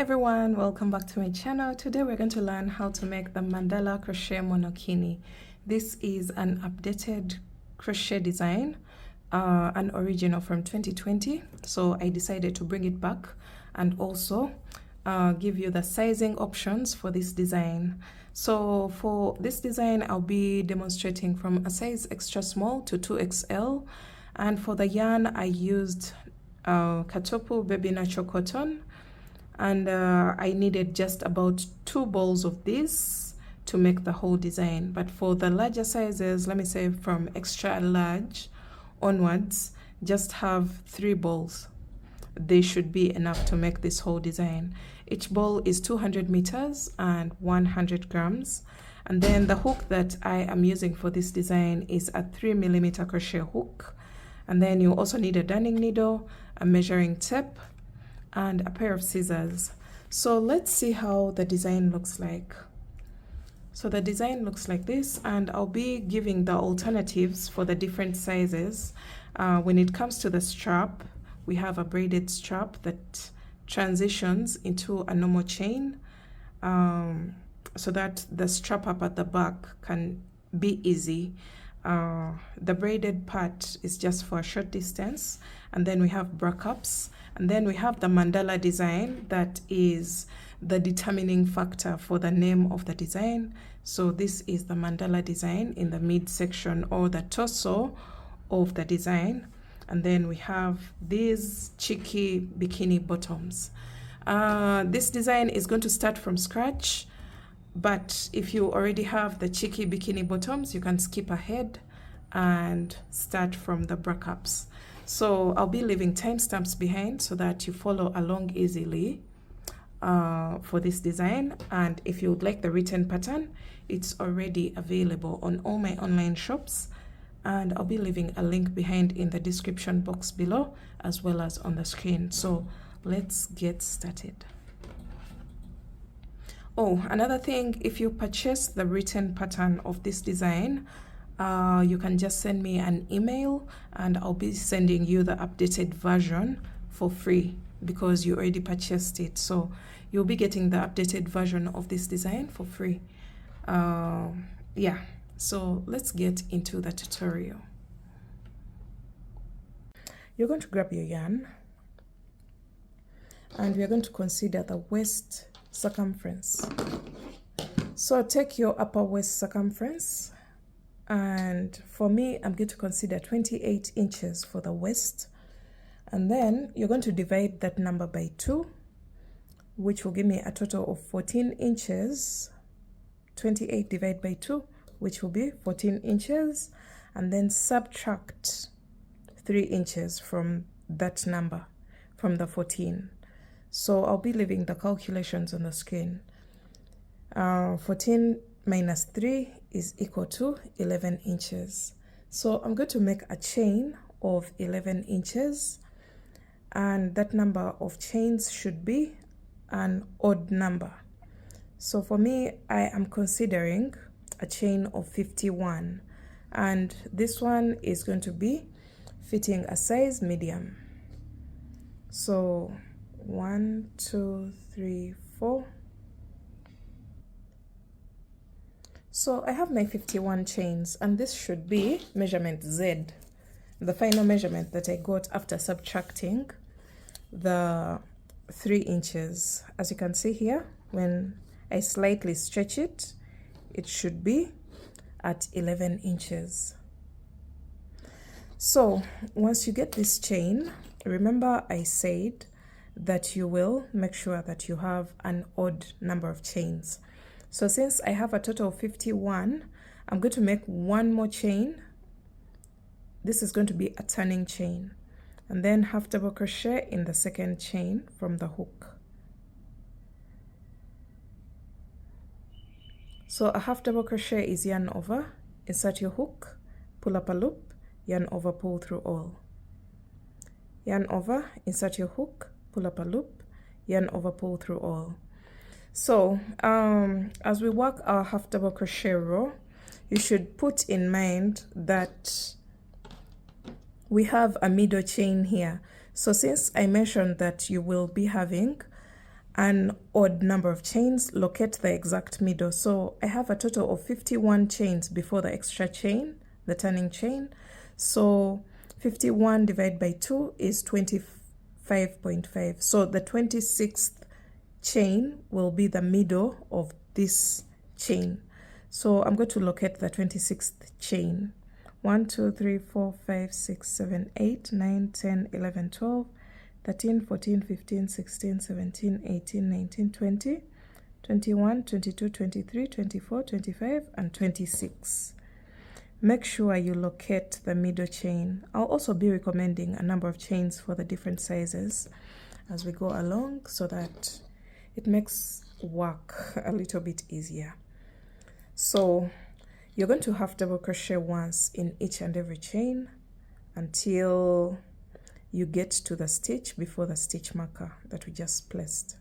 everyone, welcome back to my channel. Today we're going to learn how to make the Mandala Crochet Monokini. This is an updated crochet design, an original from 2020, so I decided to bring it back and also give you the sizing options for this design. So for this design I'll be demonstrating from a size extra small to 2XL, and for the yarn I used Katopu baby natural cotton, and I needed just about 2 balls of this to make the whole design. But for the larger sizes, let me say from extra large onwards, just have 3 balls. They should be enough to make this whole design. Each ball is 200 meters and 100 grams. And then the hook that I am using for this design is a 3mm crochet hook. And then you also need a darning needle, a measuring tape, and a pair of scissors. So let's see how the design looks like. So the design looks like this, and I'll be giving the alternatives for the different sizes. When it comes to the strap, we have a braided strap that transitions into a normal chain, so that the strap up at the back can be easy. The braided part is just for a short distance, and then we have bra cups, and then we have the mandala design that is the determining factor for the name of the design. So this is the mandala design in the midsection or the torso of the design, and then we have these cheeky bikini bottoms. This design is going to start from scratch, but if you already have the cheeky bikini bottoms, you can skip ahead and start from the bra cups. So I'll be leaving timestamps behind so that you follow along easily for this design. And if you would like the written pattern, it's already available on all my online shops, and I'll be leaving a link behind in the description box below as well as on the screen. So let's get started. Oh, another thing, if you purchase the written pattern of this design, you can just send me an email and I'll be sending you the updated version for free because you already purchased it. So you'll be getting the updated version of this design for free. Yeah, so let's get into the tutorial. You're going to grab your yarn and we're going to consider the waist circumference. So take your upper waist circumference, and for me I'm going to consider 28 inches for the waist, and then you're going to divide that number by 2, which will give me a total of 14 inches. 28 divided by 2, which will be 14 inches, and then subtract 3 inches from that number, from the 14. So I'll be leaving the calculations on the screen. 14 minus 3 is equal to 11 inches. So I'm going to make a chain of 11 inches, and that number of chains should be an odd number. So for me, I am considering a chain of 51, and this one is going to be fitting a size medium. So 1, 2, 3, 4. So I have my 51 chains, and this should be measurement Z, the final measurement that I got after subtracting the 3 inches. As you can see here, when I slightly stretch it, it should be at 11 inches. So once you get this chain, remember I said that you will make sure that you have an odd number of chains. So since I have a total of 51, I'm going to make one more chain. This is going to be a turning chain, and then half double crochet in the second chain from the hook. So a half double crochet is yarn over, insert your hook, pull up a loop, yarn over, pull through all. Yarn over, insert your hook, pull up a loop, yarn over, pull through all. So as we work our half double crochet row, you should put in mind that we have a middle chain here. So since I mentioned that you will be having an odd number of chains, locate the exact middle. So I have a total of 51 chains before the extra chain, the turning chain. So 51 divided by 2 is 25.5. So the 26th chain will be the middle of this chain. So I'm going to locate the 26th chain. 1, 2, 3, 4, 5, 6, 7, 8, 9, 10, 11, 12, 13, 14, 15, 16, 17, 18, 19, 20, 21, 22, 23, 24, 25, and 26. Make sure you locate the middle chain. I'll also be recommending a number of chains for the different sizes as we go along so that it makes work a little bit easier. So you're going to half double crochet once in each and every chain until you get to the stitch before the stitch marker that we just placed.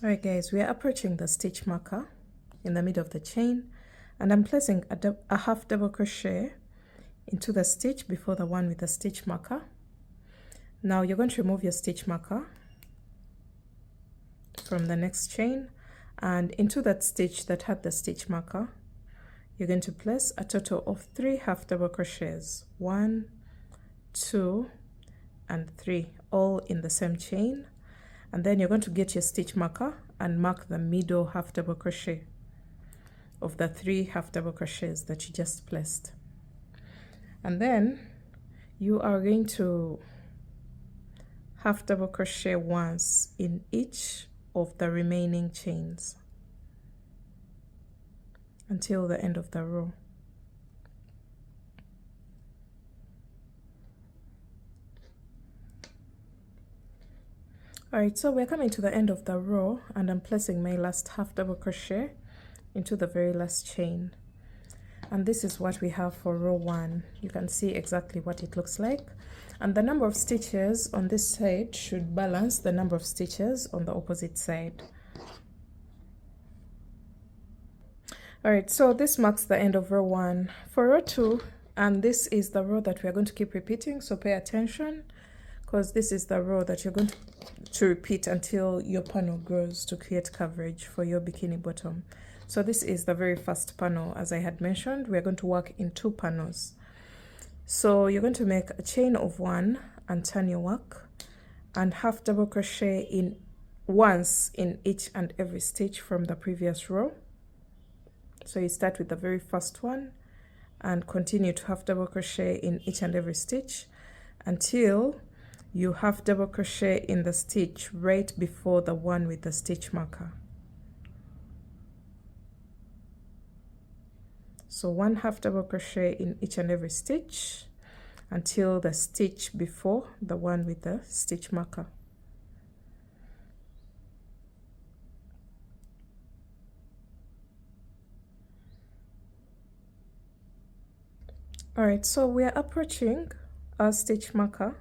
Alright guys, we are approaching the stitch marker in the middle of the chain, and I'm placing a half double crochet into the stitch before the one with the stitch marker. Now you're going to remove your stitch marker from the next chain, and into that stitch that had the stitch marker you're going to place a total of 3 half double crochets, 1, 2, and 3, all in the same chain. And then you're going to get your stitch marker and mark the middle half double crochet of the 3 half double crochets that you just placed. And then you are going to half double crochet once in each of the remaining chains until the end of the row. Alright, so we're coming to the end of the row, and I'm placing my last half double crochet into the very last chain. And this is what we have for row 1. You can see exactly what it looks like. And the number of stitches on this side should balance the number of stitches on the opposite side. Alright, so this marks the end of row 1. For row 2, and this is the row that we are going to keep repeating, so pay attention, because this is the row that you're going to repeat until your panel grows to create coverage for your bikini bottom. So this is the very first panel. As I had mentioned, we're going to work in 2 panels. So you're going to make a chain of 1 and turn your work, and half double crochet in once in each and every stitch from the previous row. So you start with the very first one and continue to half double crochet in each and every stitch until you half double crochet in the stitch right before the one with the stitch marker. So 1 half double crochet in each and every stitch until the stitch before the one with the stitch marker. Alright, so we are approaching our stitch marker,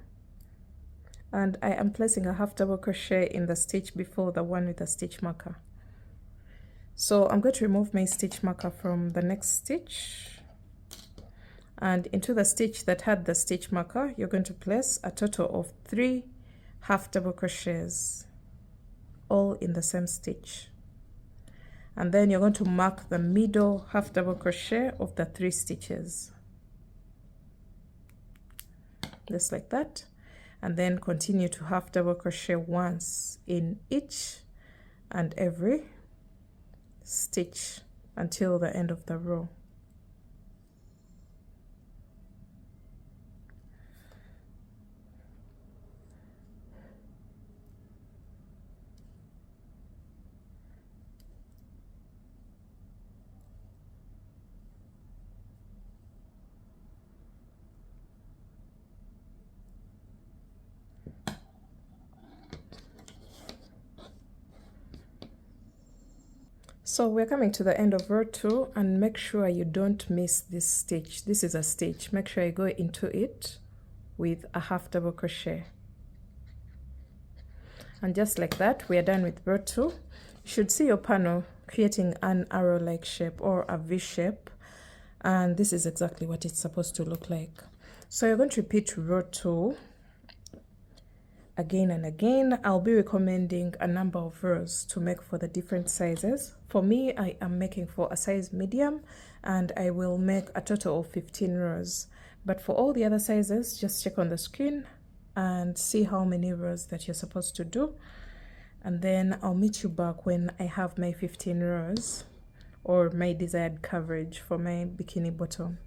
and I am placing a half double crochet in the stitch before the one with the stitch marker. So I'm going to remove my stitch marker from the next stitch, and into the stitch that had the stitch marker you're going to place a total of 3 half double crochets, all in the same stitch. And then you're going to mark the middle half double crochet of the 3 stitches. just like that, and then continue to half double crochet once in each and every stitch until the end of the row. So we're coming to the end of row 2, and make sure you don't miss this stitch. This is a stitch. Make sure you go into it with a half double crochet. And just like that, we are done with row 2. You should see your panel creating an arrow-like shape or a V shape, and this is exactly what it's supposed to look like. So you're going to repeat row 2 again and again. I'll be recommending a number of rows to make for the different sizes. For me, I am making for a size medium, and I will make a total of 15 rows. But for all the other sizes, just check on the screen and see how many rows that you're supposed to do. And then I'll meet you back when I have my 15 rows or my desired coverage for my bikini bottom.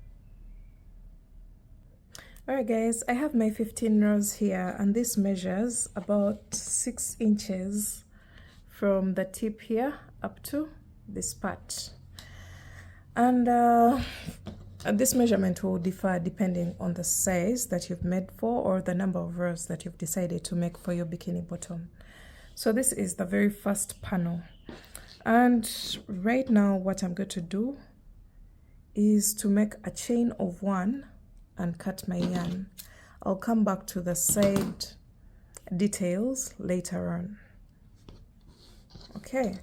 Alright guys, I have my 15 rows here, and this measures about 6 inches from the tip here up to this part. And this measurement will differ depending on the size that you've made for or the number of rows that you've decided to make for your bikini bottom. So this is the very first panel. And right now what I'm going to do is to make a chain of 1 and cut my yarn. I'll come back to the side details later on. Okay,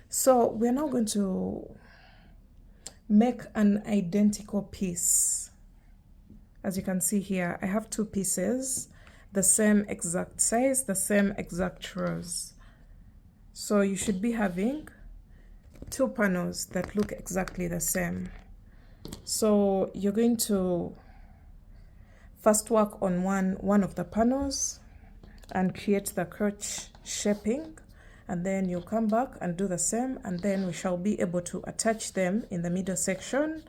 so we're now going to make an identical piece. As you can see here, I have 2 pieces, the same exact size, the same exact rows. So you should be having 2 panels that look exactly the same. So you're going to first work on one of the panels and create the crotch shaping, and then you'll come back and do the same, and then we shall be able to attach them in the middle section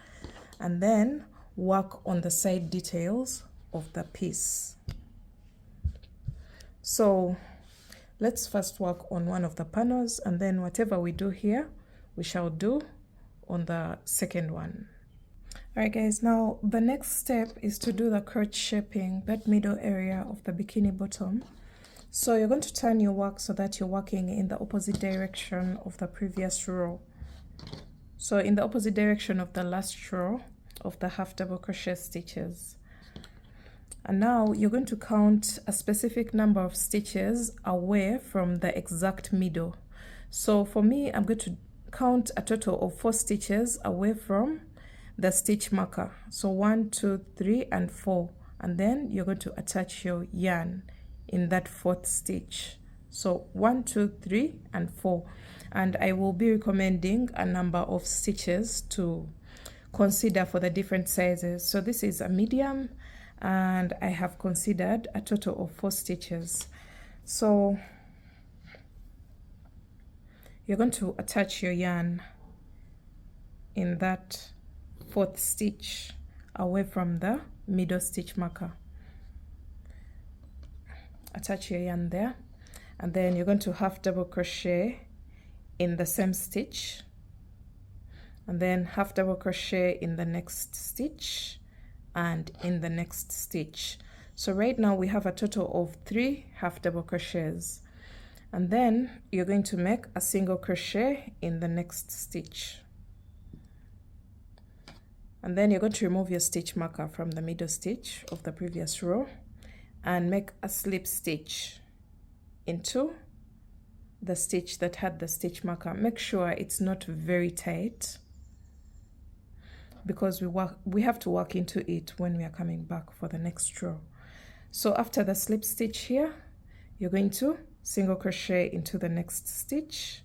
and then work on the side details of the piece. So let's first work on one of the panels, and then whatever we do here we shall do on the second one. Alright guys, now the next step is to do the crotch shaping, that middle area of the bikini bottom. So you're going to turn your work so that you're working in the opposite direction of the previous row. So in the opposite direction of the last row of the half double crochet stitches. And now you're going to count a specific number of stitches away from the exact middle. So for me, I'm going to count a total of 4 stitches away from the stitch marker. So 1, 2, 3 and 4, and then you're going to attach your yarn in that 4th stitch. So 1, 2, 3 and 4, and I will be recommending a number of stitches to consider for the different sizes. So this is a medium, and I have considered a total of 4 stitches. So you're going to attach your yarn in that 4th stitch away from the middle stitch marker. Attach your yarn there, and then you're going to half double crochet in the same stitch, and then half double crochet in the next stitch and in the next stitch. So right now we have a total of 3 half double crochets, and then you're going to make a single crochet in the next stitch. And then you're going to remove your stitch marker from the middle stitch of the previous row and make a slip stitch into the stitch that had the stitch marker. Make sure it's not very tight, because we have to work into it when we are coming back for the next row. So after the slip stitch here, you're going to single crochet into the next stitch,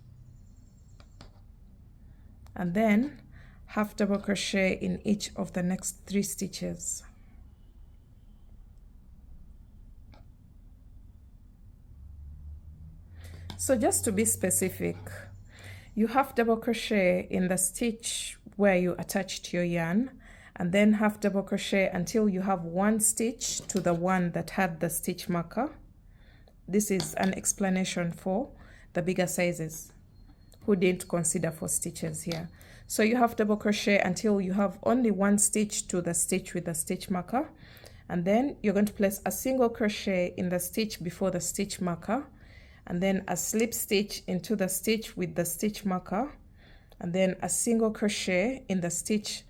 and then half double crochet in each of the next 3 stitches. So just to be specific, you half double crochet in the stitch where you attached your yarn, and then half double crochet until you have one stitch to the one that had the stitch marker. This is an explanation for the bigger sizes who didn't consider 4 stitches here. So you have double crochet until you have only one stitch to the stitch with the stitch marker, and then you're going to place a single crochet in the stitch before the stitch marker, and then a slip stitch into the stitch with the stitch marker, and then a single crochet in the stitch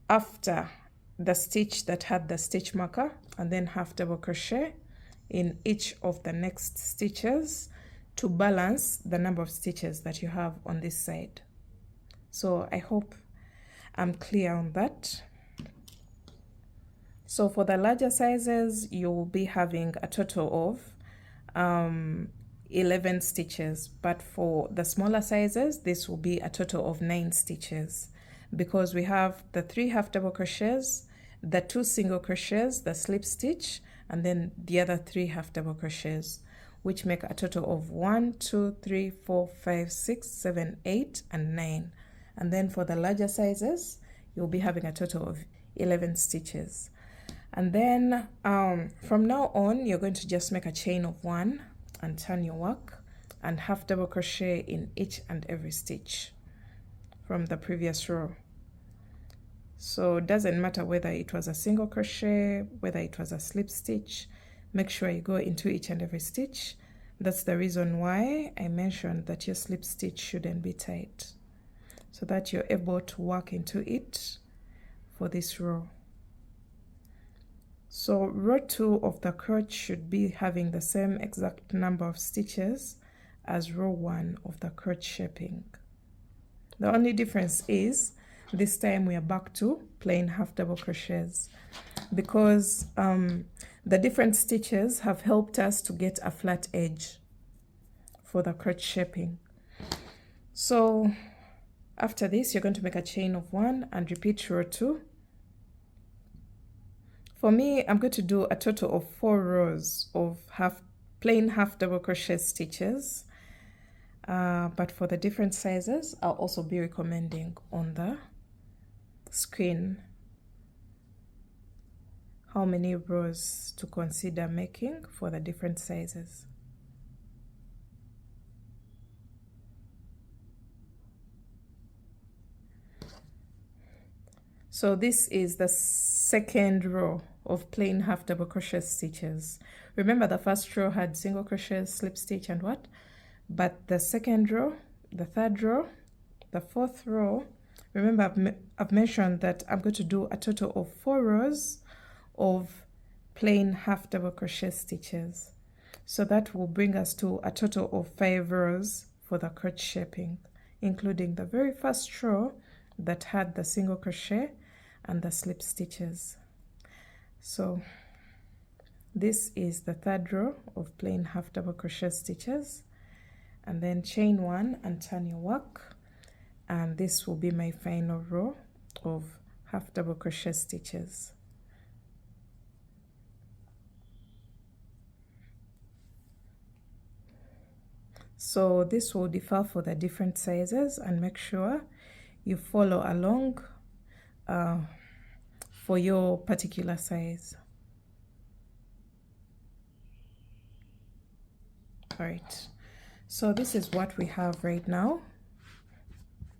after the stitch that had the stitch marker, and then half double crochet in each of the next stitches to balance the number of stitches that you have on this side. So I hope I'm clear on that. So for the larger sizes, you'll be having a total of 11 stitches, but for the smaller sizes, this will be a total of 9 stitches, because we have the 3 half double crochets, the 2 single crochets, the slip stitch, and then the other 3 half double crochets, which make a total of 1, 2, 3, 4, 5, 6, 7, 8, and 9. And then for the larger sizes, you'll be having a total of 11 stitches. And then from now on, you're going to just make a chain of 1 and turn your work and half double crochet in each and every stitch from the previous row. So it doesn't matter whether it was a single crochet, whether it was a slip stitch, make sure you go into each and every stitch. That's the reason why I mentioned that your slip stitch shouldn't be tight, so that you're able to work into it for this row. So row 2 of the crotch should be having the same exact number of stitches as row 1 of the crotch shaping. The only difference is this time we are back to plain half double crochets, because the different stitches have helped us to get a flat edge for the crotch shaping. So after this, you're going to make a chain of 1 and repeat row 2. For me, I'm going to do a total of 4 rows of plain half double crochet stitches, but for the different sizes, I'll also be recommending on the screen how many rows to consider making for the different sizes. So this is the second row of plain half double crochet stitches. Remember, the first row had single crochet, slip stitch, and what? But the second row, the third row, the fourth row, remember I've mentioned that I'm going to do a total of 4 rows of plain half double crochet stitches. So that will bring us to a total of 5 rows for the crotch shaping, including the very first row that had the single crochet and the slip stitches. So this is the third row of plain half double crochet stitches, and then chain 1 and turn your work, and this will be my final row of half double crochet stitches. So this will differ for the different sizes, and make sure you follow along for your particular size. All right, so this is what we have right now.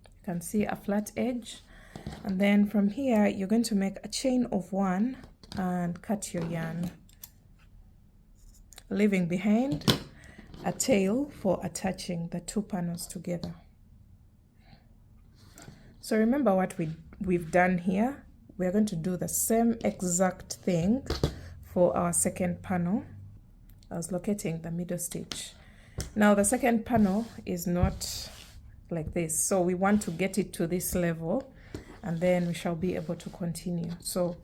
You can see a flat edge, and then from here you're going to make a chain of 1 and cut your yarn, leaving behind a tail for attaching the 2 panels together. So remember what we've done here. We're going to do the same exact thing for our second panel. I was locating the middle stitch. Now the second panel is not like this, so we want to get it to this level, and then we shall be able to continue. So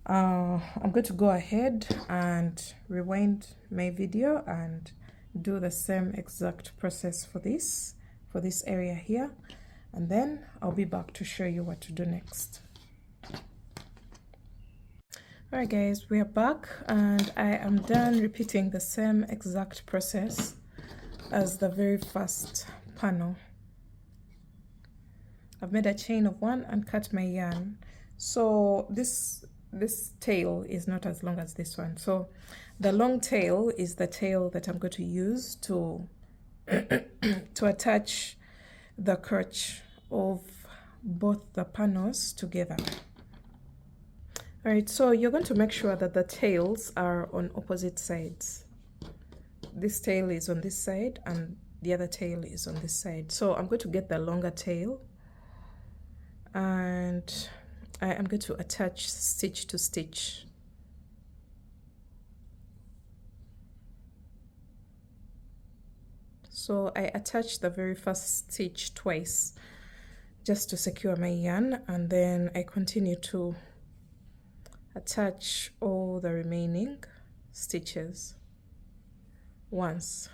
I'm going to go ahead and rewind my video and do the same exact process for this area here, and then I'll be back to show you what to do next. All right guys, we are back, and I am done repeating the same exact process as the very first panel. I've made a chain of 1 and cut my yarn. So this tail is not as long as this one. So the long tail is the tail that I'm going to use to to attach the crotch of both the panels together. All right, so you're going to make sure that the tails are on opposite sides. This tail is on this side and the other tail is on this side. So I'm going to get the longer tail and I am going to attach stitch to stitch. So I attach the very first stitch twice just to secure my yarn, and then I continue to attach all the remaining stitches once.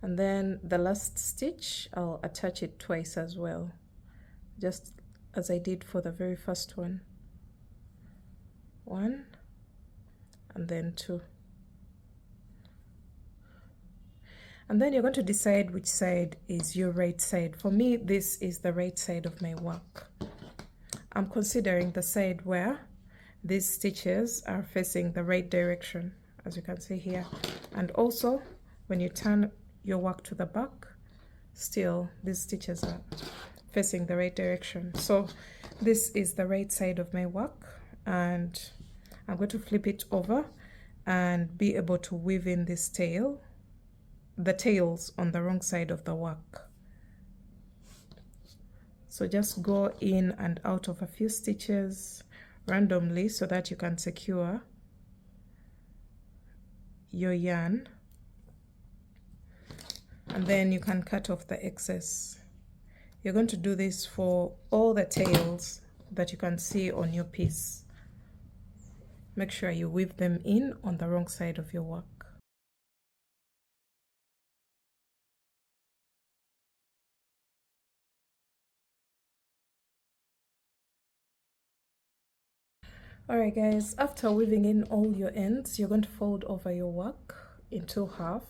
And then the last stitch, I'll attach it twice as well, just as I did for the very first one. 1 and then 2. And then you're going to decide which side is your right side. For me, this is the right side of my work. I'm considering the side where these stitches are facing the right direction, as you can see here. And also, when you turn your work to the back, still these stitches are facing the right direction. So this is the right side of my work, and I'm going to flip it over and be able to weave in this tail, the tails on the wrong side of the work. So just go in and out of a few stitches randomly so that you can secure your yarn, and then you can cut off the excess. You're going to do this for all the tails that you can see on your piece. Make sure you weave them in on the wrong side of your work. Alright guys, after weaving in all your ends, you're going to fold over your work into half.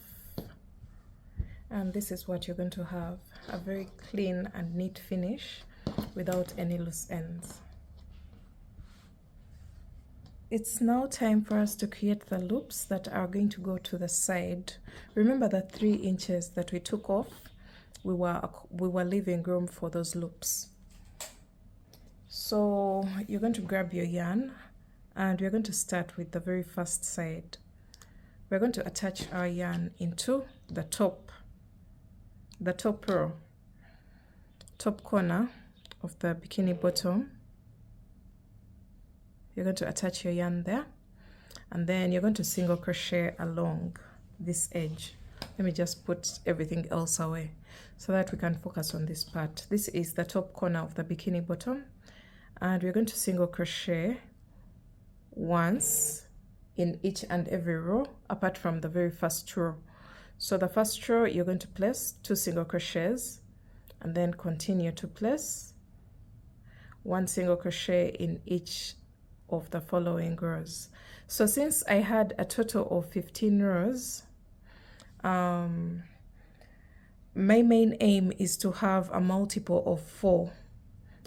And this is what you're going to have, a very clean and neat finish without any loose ends. It's now time for us to create the loops that are going to go to the side. Remember the 3 inches that we took off, we were leaving room for those loops. So you're going to grab your yarn and we're going to start with the very first side. We're going to attach our yarn into the top row, top corner of the bikini bottom. You're going to attach your yarn there, and then you're going to single crochet along this edge. Let me just put everything else away so that we can focus on this part. This is the top corner of the bikini bottom, and we're going to single crochet once in each and every row apart from the very first row. So the first row you're going to place 2 single crochets and then continue to place 1 single crochet in each of the following rows. So since I had a total of 15 rows, my main aim is to have a multiple of 4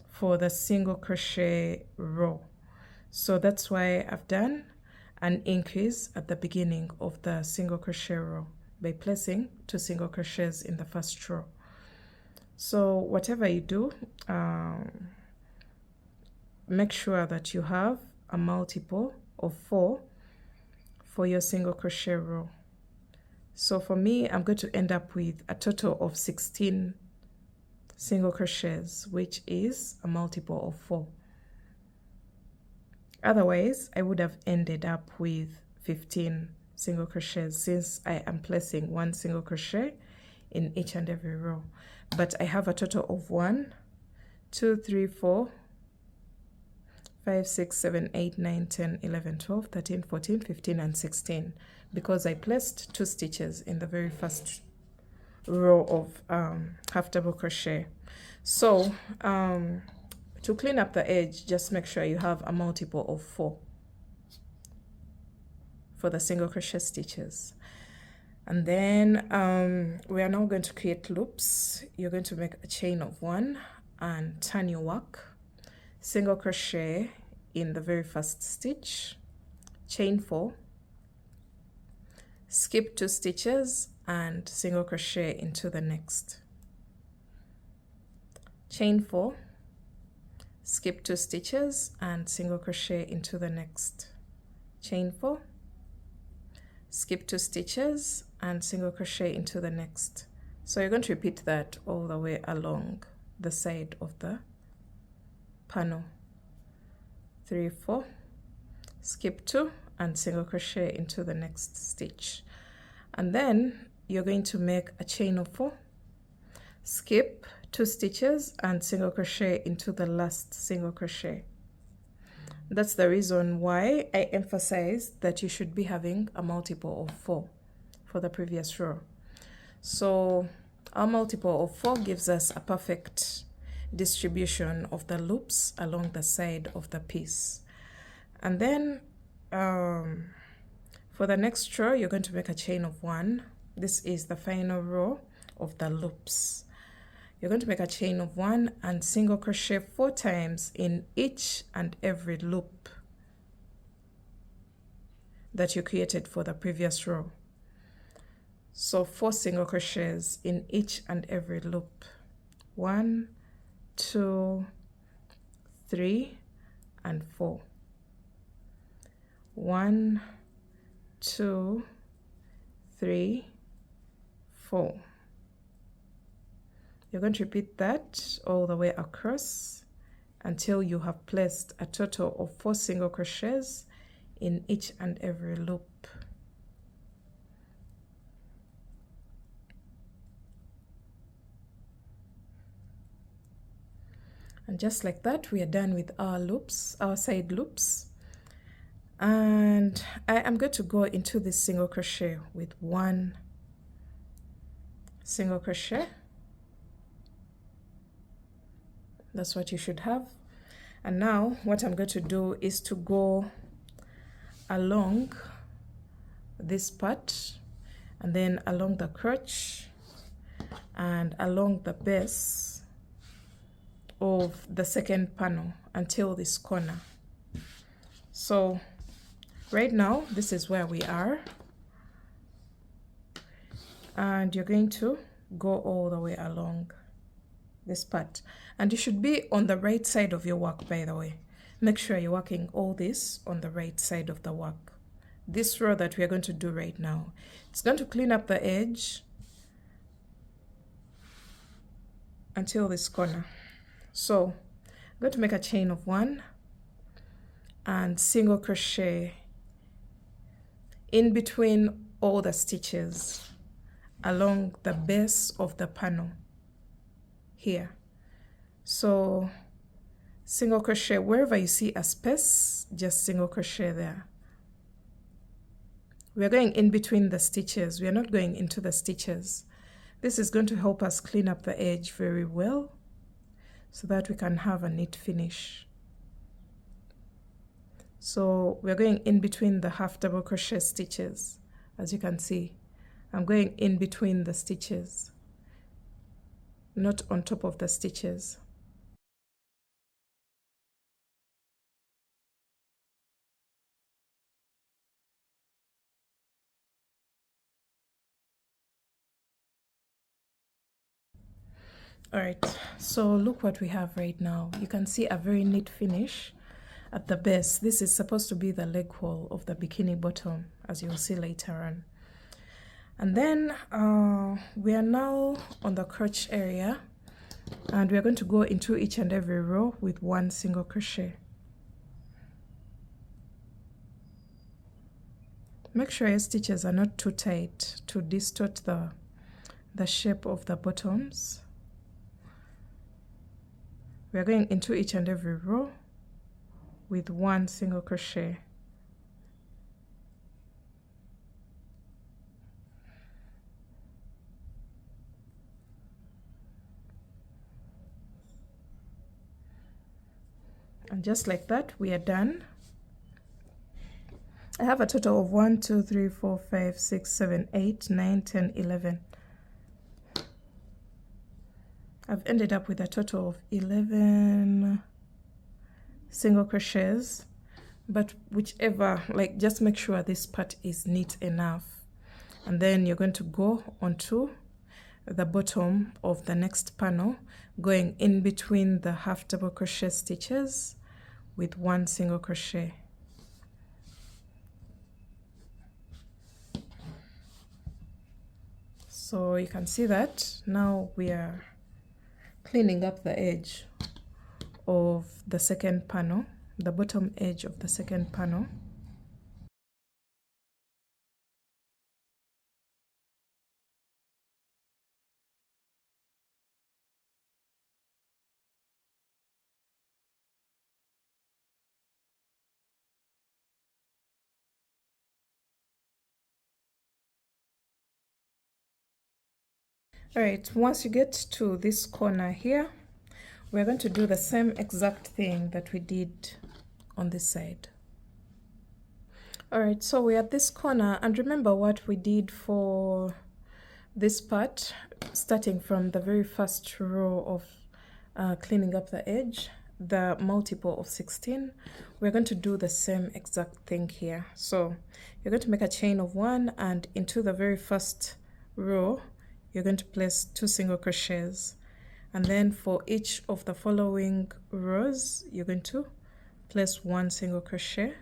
for the single crochet row. So that's why I've done an increase at the beginning of the single crochet row by placing 2 single crochets in the first row. So whatever you do, make sure that you have a multiple of 4 for your single crochet row. So for me, I'm going to end up with a total of 16 single crochets, which is a multiple of 4. Otherwise, I would have ended up with 15 single crochets since I am placing 1 single crochet in each and every row. But I have a total of 1, 2, 3, 4, 5, 6, 7, 8, 9, 10, 11, 12, 13, 14, 15, and 16, because I placed 2 stitches in the very first row of half double crochet. So to clean up the edge, just make sure you have a multiple of 4 for the single crochet stitches. And then we are now going to create loops. You're going to make a chain of 1 and turn your work, single crochet in the very first stitch, chain 4, skip 2 stitches and single crochet into the next, chain 4, skip 2 stitches and single crochet into the next, chain 4, skip 2 stitches and single crochet into the next. So you're going to repeat that all the way along the side of the panel. 3, 4, skip 2 and single crochet into the next stitch, and then you're going to make a chain of 4, skip 2 stitches and single crochet into the last single crochet. That's the reason why I emphasized that you should be having a multiple of 4 for the previous row. So our multiple of 4 gives us a perfect distribution of the loops along the side of the piece. And then for the next row, you're going to make a chain of 1. This is the final row of the loops. You're going to make a chain of 1 and single crochet 4 times in each and every loop that you created for the previous row. So 4 single crochets in each and every loop. 1, 2, 3, and 4. 1, 2, 3, 4. You're going to repeat that all the way across until you have placed a total of 4 single crochets in each and every loop. And just like that, we are done with our loops, our side loops. And I am going to go into this single crochet with 1 single crochet. That's what you should have. And now what I'm going to do is to go along this part and then along the crotch and along the base of the second panel until this corner. So right now this is where we are, and you're going to go all the way along this part, and you should be on the right side of your work, by the way. Make sure you're working all this on the right side of the work. This row that we are going to do right now, it's going to clean up the edge until this corner. So I'm going to make a chain of 1 and single crochet in between all the stitches along the base of the panel here. So single crochet wherever you see a space, just single crochet there. We are going in between the stitches. We are not going into the stitches. This is going to help us clean up the edge very well so that we can have a neat finish. So we're going in between the half double crochet stitches. As you can see, I'm going in between the stitches, not on top of the stitches. All right, so look what we have right now. You can see a very neat finish at the base. This is supposed to be the leg hole of the bikini bottom, as you'll see later on. And then we are now on the crotch area, and we are going to go into each and every row with 1 single crochet. Make sure your stitches are not too tight to distort the shape of the bottoms. We are going into each and every row with 1 single crochet. And just like that, we are done. I have a total of 1, 2, 3, 4, 5, 6, 7, 8, 9, 10, 11. I've ended up with a total of 11 single crochets, but whichever, like, just make sure this part is neat enough. And then you're going to go onto the bottom of the next panel, going in between the half double crochet stitches with 1 single crochet. So you can see that now we are cleaning up the edge of the second panel, the bottom edge of the second panel. All right, once you get to this corner here, we're going to do the same exact thing that we did on this side. All right, so we're at this corner, and remember what we did for this part, starting from the very first row of cleaning up the edge, the multiple of 16. We're going to do the same exact thing here. So you're going to make a chain of 1, and into the very first row you're going to place 2 single crochets, and then for each of the following rows you're going to place 1 single crochet,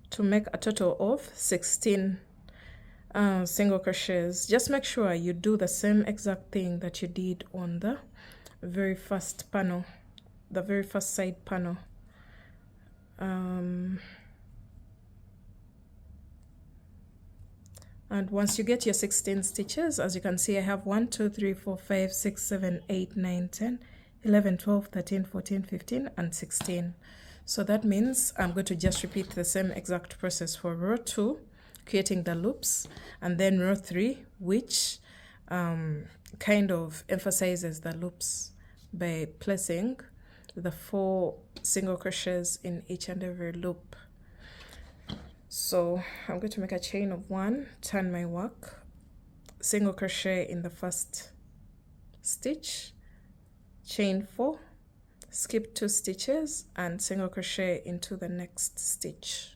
to make a total of 16 single crochets. Just make sure you do the same exact thing that you did on the very first panel, the very first side panel. And once you get your 16 stitches, as you can see, I have 1, 2, 3, 4, 5, 6, 7, 8, 9, 10, 11, 12, 13, 14, 15, and 16. So that means I'm going to just repeat the same exact process for row 2, creating the loops, and then row 3, which kind of emphasizes the loops by placing the 4 single crochets in each and every loop. So I'm going to make a chain of 1, turn my work, single crochet in the first stitch, chain 4, skip 2 stitches, and single crochet into the next stitch.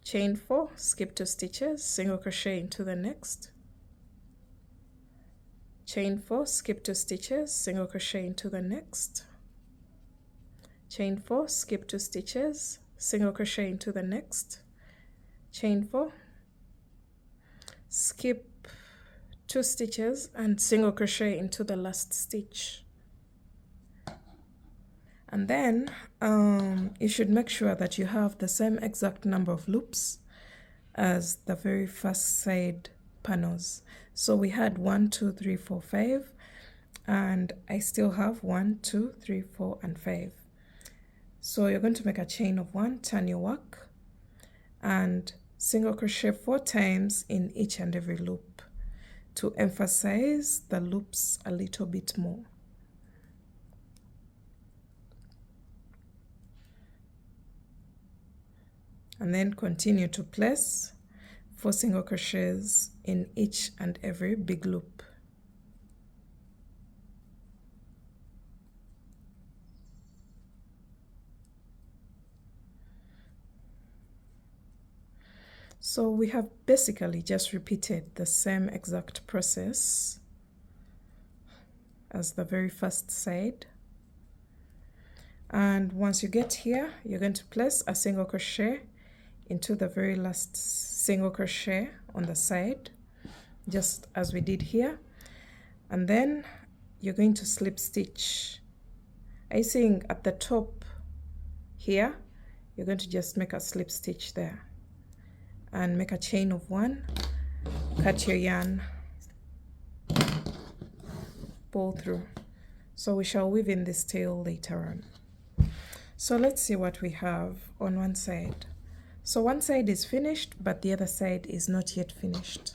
Chain 4, skip 2 stitches, single crochet into the next. Chain 4, skip 2 stitches, single crochet into the next. Chain 4, skip 2 stitches, single crochet into the next. Chain 4, skip 2 stitches, and single crochet into the last stitch. And then you should make sure that you have the same exact number of loops as the very first side panels. So we had 1, 2, 3, 4, 5, and I still have 1, 2, 3, 4, and 5. So you're going to make a chain of 1, turn your work, and single crochet 4 times in each and every loop to emphasize the loops a little bit more. And then continue to place 4 single crochets in each and every big loop. So we have basically just repeated the same exact process as the very first side. And once you get here, you're going to place a single crochet into the very last single crochet on the side, just as we did here. And then you're going to slip stitch. I think at the top here, you're going to just make a slip stitch there and make a chain of 1, cut your yarn, pull through. So we shall weave in this tail later on. So let's see what we have on one side. So one side is finished, but the other side is not yet finished.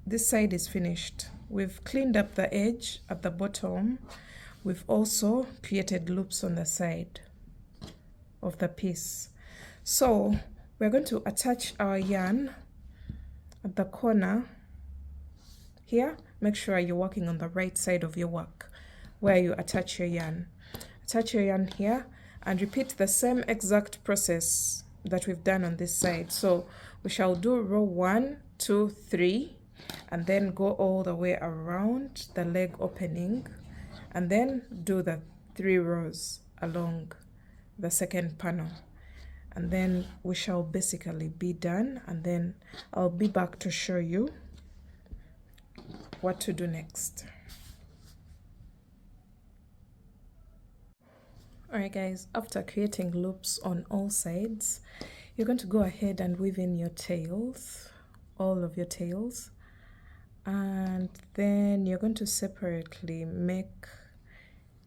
This side is finished. We've cleaned up the edge at the bottom. We've also created loops on the side of the piece. So we're going to attach our yarn at the corner here. Make sure you're working on the right side of your work where you attach your yarn. Attach your yarn here and repeat the same exact process that we've done on this side. So we shall do row 1, 2, 3, and then go all the way around the leg opening, and then do the 3 rows along the second panel, and then we shall basically be done, and then I'll be back to show you what to do next. Alright guys, after creating loops on all sides, you're going to go ahead and weave in your tails, all of your tails, and then you're going to separately make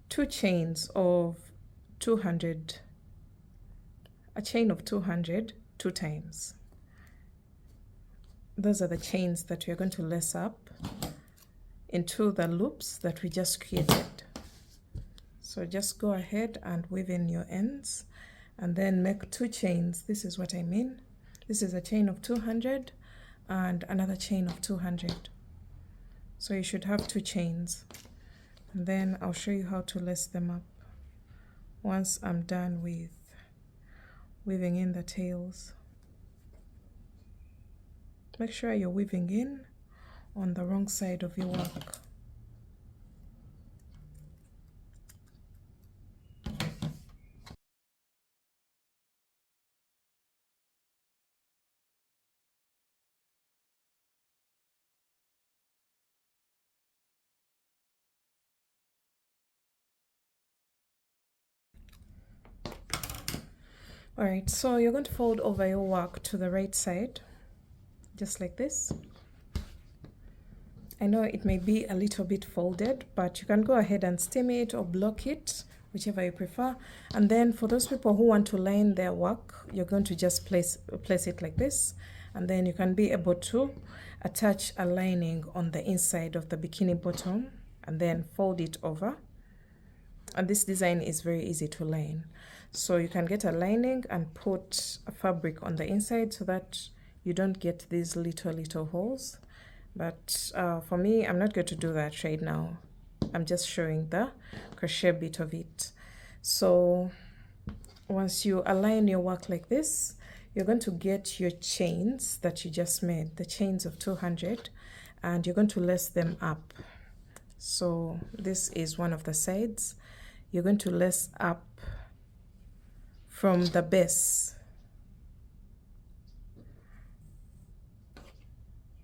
2 chains of 200, a chain of 200 2 times. Those are the chains that we're going to lace up into the loops that we just created. So just go ahead and weave in your ends and then make 2 chains. This is what I mean. This is a chain of 200 and another chain of 200. So you should have 2 chains. And then I'll show you how to lace them up once I'm done with weaving in the tails. Make sure you're weaving in on the wrong side of your work. Alright, so you're going to fold over your work to the right side, just like this. I know it may be a little bit folded, but you can go ahead and steam it or block it, whichever you prefer. And then for those people who want to line their work, you're going to just place it like this, and then you can be able to attach a lining on the inside of the bikini bottom and then fold it over. And this design is very easy to line. So you can get a lining and put a fabric on the inside so that you don't get these little holes. But for me, I'm not going to do that right now. I'm just showing the crochet bit of it. So once you align your work like this, you're going to get your chains that you just made, the chains of 200, and you're going to lace them up. So this is one of the sides. You're going to lace up from the base.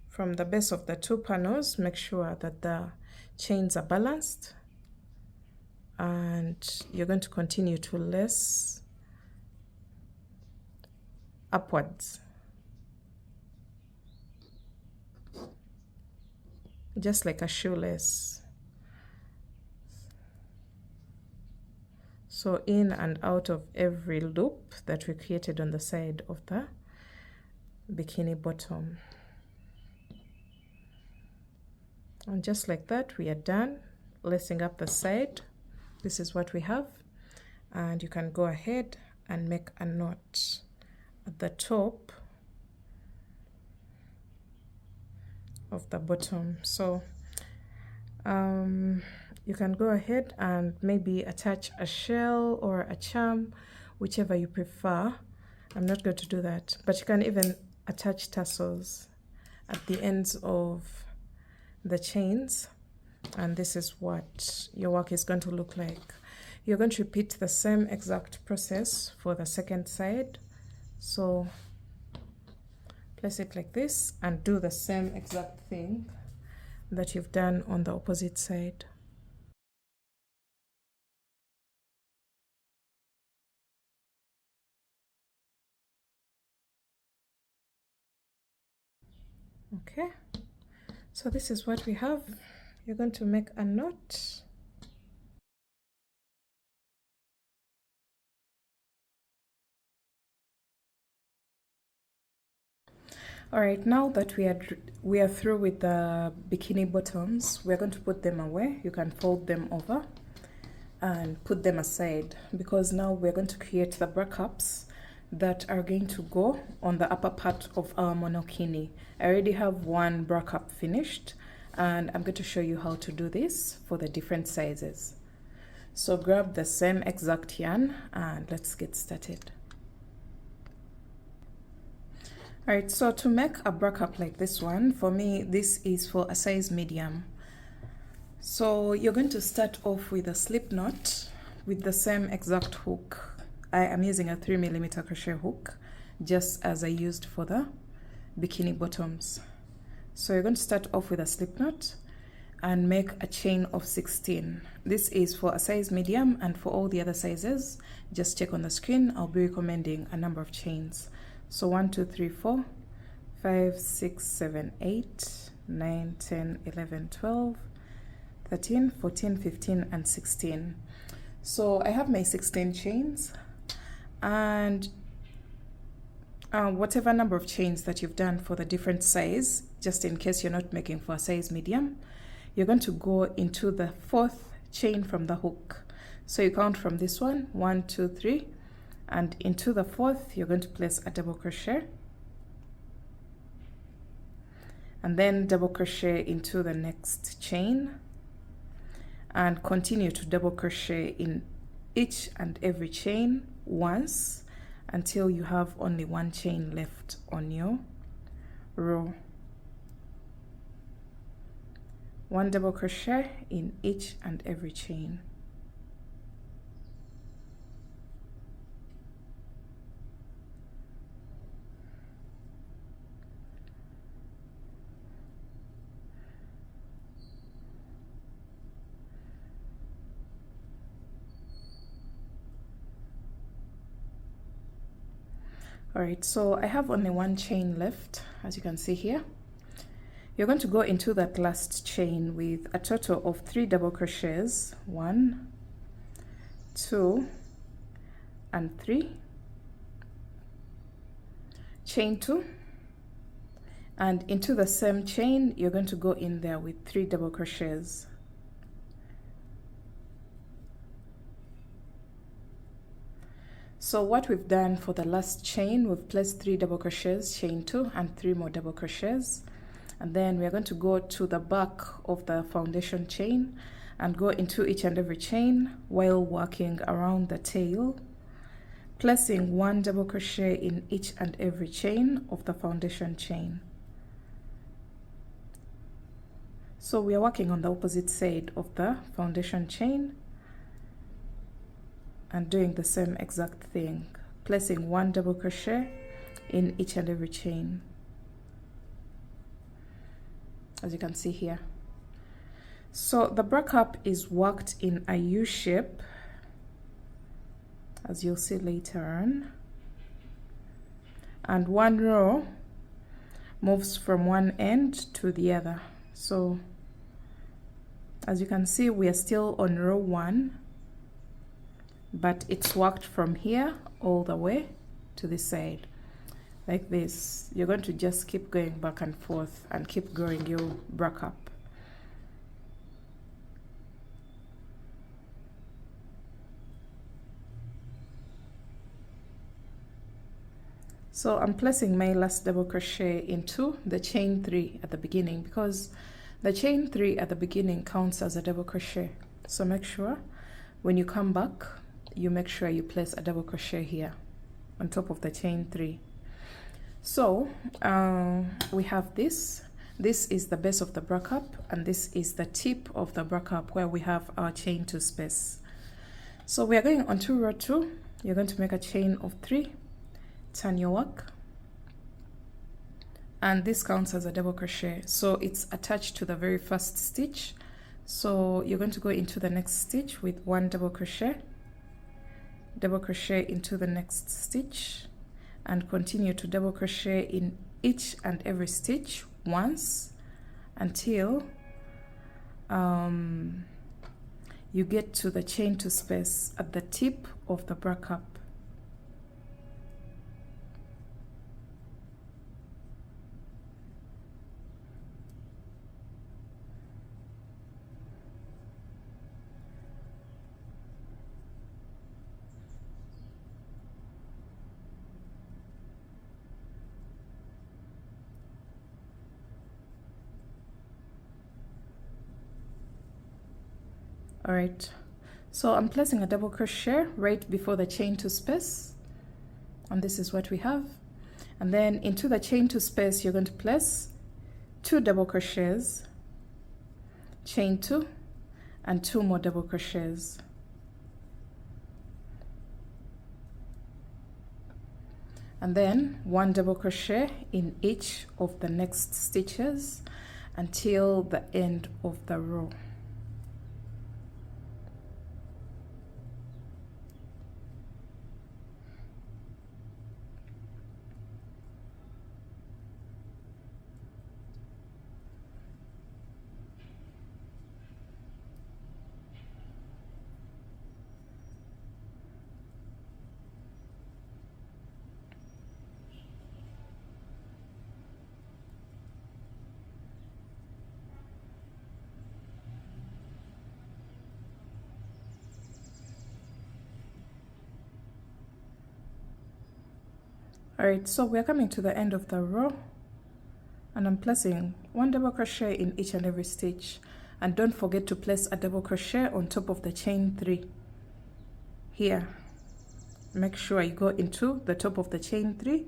From the base of the 2 panels, make sure that the chains are balanced, and you're going to continue to lace upwards, just like a shoelace. So in and out of every loop that we created on the side of the bikini bottom. And just like that, we are done lacing up the side. This is what we have. And you can go ahead and make a knot at the top of the bottom. So you can go ahead and maybe attach a shell or a charm, whichever you prefer. I'm not going to do that, but you can even attach tassels at the ends of the chains, and this is what your work is going to look like. You're going to repeat the same exact process for the second side. So place it like this and do the same exact thing that you've done on the opposite side. Okay, so this is what we have. You're going to make a knot. All right, now that we are through with the bikini bottoms, we're going to put them away. You can fold them over and put them aside, because now we're going to create the bra cups that are going to go on the upper part of our monokini. I already have one bra cup finished, and I'm going to show you how to do this for the different sizes. So grab the same exact yarn and let's get started. All right, so to make a bra cup like this one, for me, this is for a size medium. So you're going to start off with a slip knot with the same exact hook. I am using a 3mm crochet hook, just as I used for the bikini bottoms. So you're going to start off with a slip knot and make a chain of 16. This is for a size medium, and for all the other sizes, just check on the screen. I'll be recommending a number of chains. So 1, 2, 3, 4, 5, 6, 7, 8, 9, 10, 11, 12, 13, 14, 15, and 16. So I have my 16 chains, and whatever number of chains that you've done for the different size, just in case you're not making for a size medium, you're going to go into the 4th chain from the hook. So you count from this one, 1, 2, 3, and into the 4th you're going to place a double crochet, and then double crochet into the next chain, and continue to double crochet in each and every chain once until you have only one chain left on your row. One double crochet in each and every chain. All right, so I have only one chain left, as you can see here. You're going to go into that last chain with a total of 3 double crochets, 1, 2, and 3. Chain 2, and into the same chain you're going to go in there with 3 double crochets. So what we've done for the last chain, we've placed 3 double crochets, chain 2, and 3 more double crochets, and then we're going to go to the back of the foundation chain and go into each and every chain while working around the tail, placing 1 double crochet in each and every chain of the foundation chain. So we are working on the opposite side of the foundation chain and doing the same exact thing, placing 1 double crochet in each and every chain, as you can see here. So the bra cup is worked in a U shape, as you'll see later on, and one row moves from one end to the other. So as you can see, we are still on row 1, but it's worked from here all the way to this side like this. You're going to just keep going back and forth and keep growing your bra cup. So I'm placing my last double crochet into the chain 3 at the beginning, because the chain 3 at the beginning counts as a double crochet. So make sure when you come back, you make sure you place a double crochet here on top of the chain 3. So we have this is the base of the bra cup, and this is the tip of the bra cup where we have our chain 2 space. So we are going on to row 2. You're going to make a chain of 3, turn your work, and this counts as a double crochet, so it's attached to the very first stitch. So you're going to go into the next stitch with 1 double crochet, double crochet into the next stitch, and continue to double crochet in each and every stitch once until you get to the chain to space at the tip of the bra cup. All right, so I'm placing a double crochet right before the chain to space, and this is what we have. And then into the chain to space, you're going to place 2 double crochets, chain 2, and 2 more double crochets. And then 1 double crochet in each of the next stitches until the end of the row. All right, so we're coming to the end of the row, and I'm placing 1 double crochet in each and every stitch. And don't forget to place a double crochet on top of the chain 3 here. Make sure you go into the top of the chain 3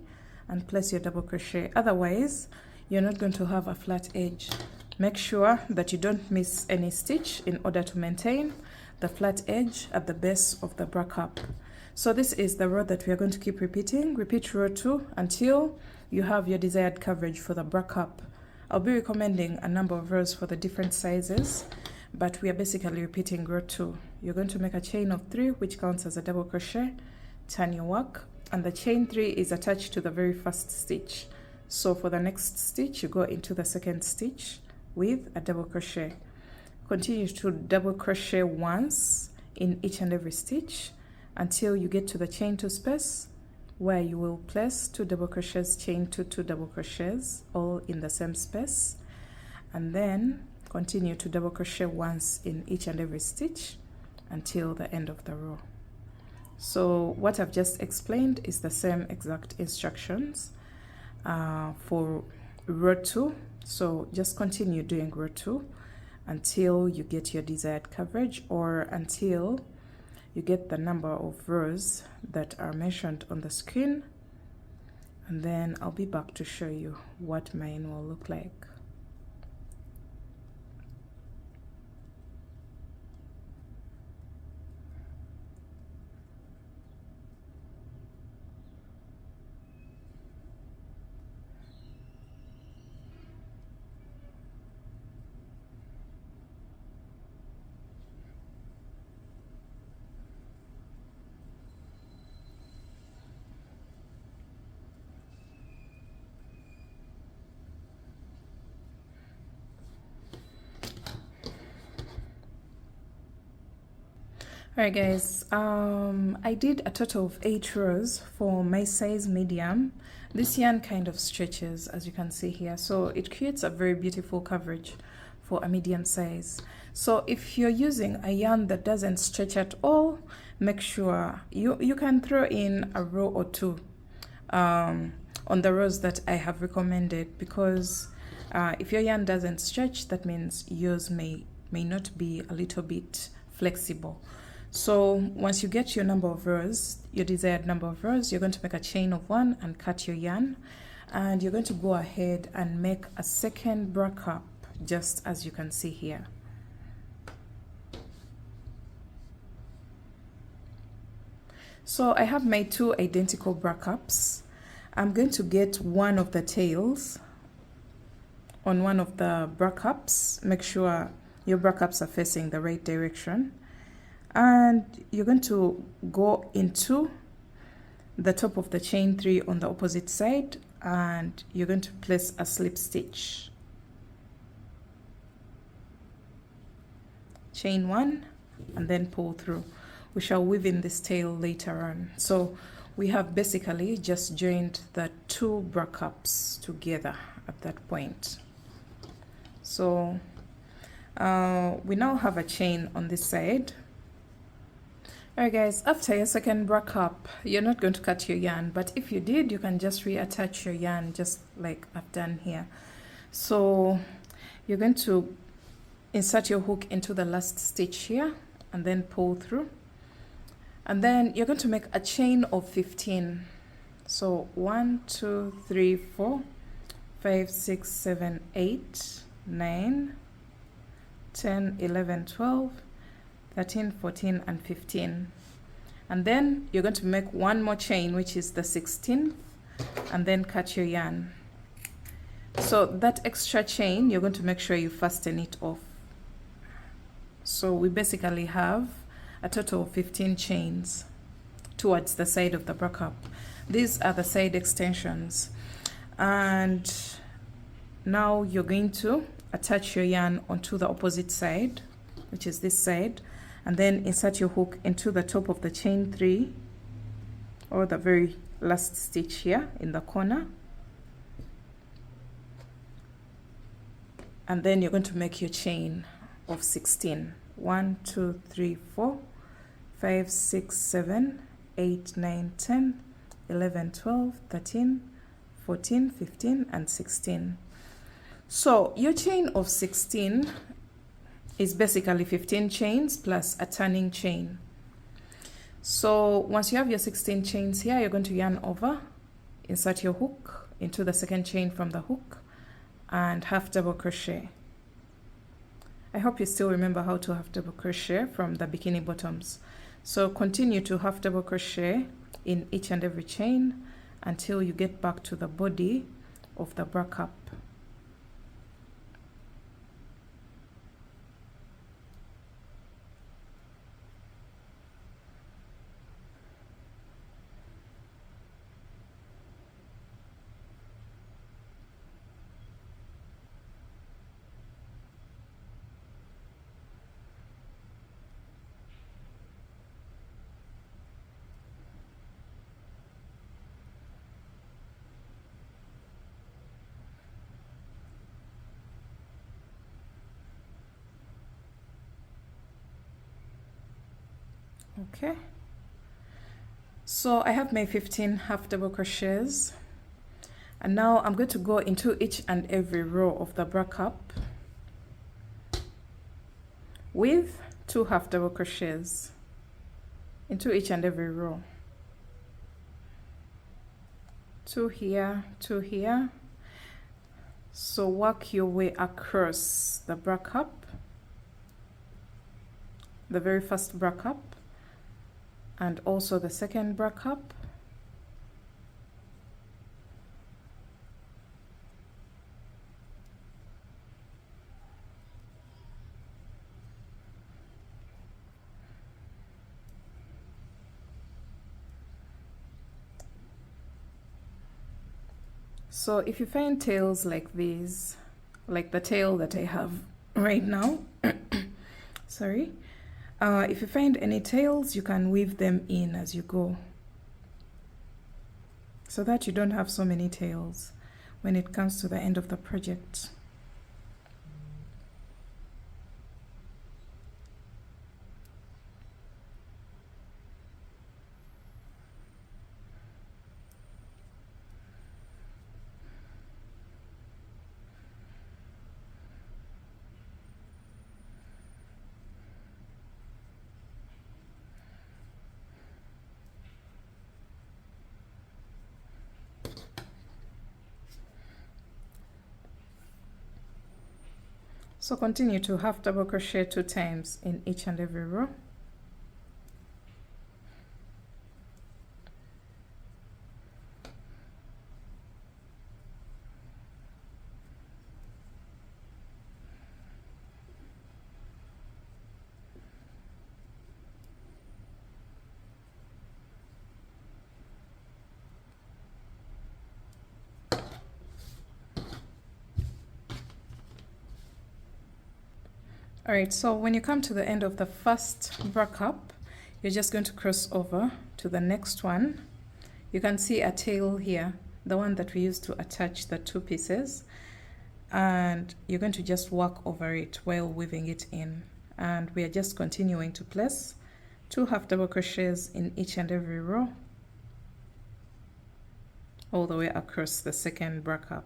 and place your double crochet, otherwise you're not going to have a flat edge. Make sure that you don't miss any stitch in order to maintain the flat edge at the base of the bra cup. So this is the row that we are going to keep repeating. Repeat row 2 until you have your desired coverage for the bra cup. I'll be recommending a number of rows for the different sizes, but we are basically repeating row 2. You're going to make a chain of 3, which counts as a double crochet, turn your work, and the chain 3 is attached to the very first stitch. So for the next stitch, you go into the second stitch with a double crochet. Continue to double crochet once in each and every stitch until you get to the chain 2 space, where you will place 2 double crochets, chain 2, 2 double crochets, all in the same space, and then continue to double crochet once in each and every stitch until the end of the row. So what I've just explained is the same exact instructions for row 2. So just continue doing row 2 until you get your desired coverage, or until you get the number of rows that are mentioned on the screen, and then I'll be back to show you what mine will look like. Alright guys, I did a total of 8 rows for my size medium. This yarn kind of stretches, as you can see here, so it creates a very beautiful coverage for a medium size. So if you're using a yarn that doesn't stretch at all, make sure you can throw in a row or 2 on the rows that I have recommended, because if your yarn doesn't stretch, that means yours may not be a little bit flexible. So once you get your number of rows, your desired number of rows, you're going to make a chain of 1 and cut your yarn, and you're going to go ahead and make a second bra cup, just as you can see here. So I have made 2 identical bra cups. I'm going to get one of the tails on one of the bra cups. Make sure your bra cups are facing the right direction. And you're going to go into the top of the chain 3 on the opposite side, and you're going to place a slip stitch. Chain 1 and then pull through. We shall weave in this tail later on. So we have basically just joined the 2 bra cups together at that point. So we now have a chain on this side. Alright guys, after your second bra cup, you're not going to cut your yarn, but if you did, you can just reattach your yarn just like I've done here. So you're going to insert your hook into the last stitch here and then pull through, and then you're going to make a chain of 15. So 1 2 3 4 5 6 7 8 9 10 11 12 13 14 and 15, and then you're going to make one more chain, which is the 16th, and then cut your yarn. So that extra chain, you're going to make sure you fasten it off. So we basically have a total of 15 chains towards the side of the bra cup. These are the side extensions, and now you're going to attach your yarn onto the opposite side, which is this side, and then insert your hook into the top of the chain 3, or the very last stitch here in the corner, and then you're going to make your chain of 16. 1 2 3 4 5 6 7 8 9 10 11 12 13 14 15 and 16. So your chain of 16 is basically 15 chains plus a turning chain. So once you have your 16 chains here, you're going to yarn over, insert your hook into the second chain from the hook, and half double crochet. I hope you still remember how to half double crochet from the bikini bottoms. So continue to half double crochet in each and every chain until you get back to the body of the bra cup. Okay, so I have my 15 half double crochets, and now I'm going to go into each and every row of the bra cup with 2 half double crochets into each and every row. 2 here, 2 here. So work your way across the bra cup, the very first bra cup, and also the second bra cup, so if you find tails like these, like the tail that I have right now, sorry, if you find any tails, you can weave them in as you go, so that you don't have so many tails when it comes to the end of the project. So continue to half double crochet 2 times in each and every row. All right, so when you come to the end of the first bra cup, you're just going to cross over to the next one. You can see a tail here, the one that we used to attach the two pieces, and you're going to just work over it while weaving it in. And we are just continuing to place 2 half double crochets in each and every row all the way across the second bra cup.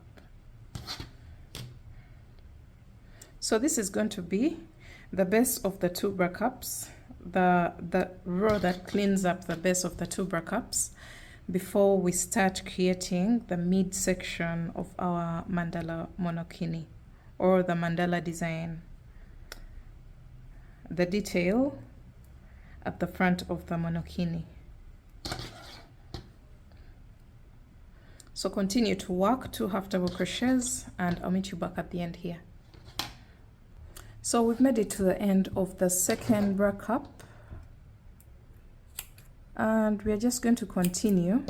So this is going to be the base of the 2 bra cups, the row that cleans up the base of the 2 bra cups before we start creating the mid section of our mandala monokini, or the mandala design, the detail at the front of the monokini. So continue to work 2 half double crochets, and I'll meet you back at the end here. So we've made it to the end of the second bra cup, and we are just going to continue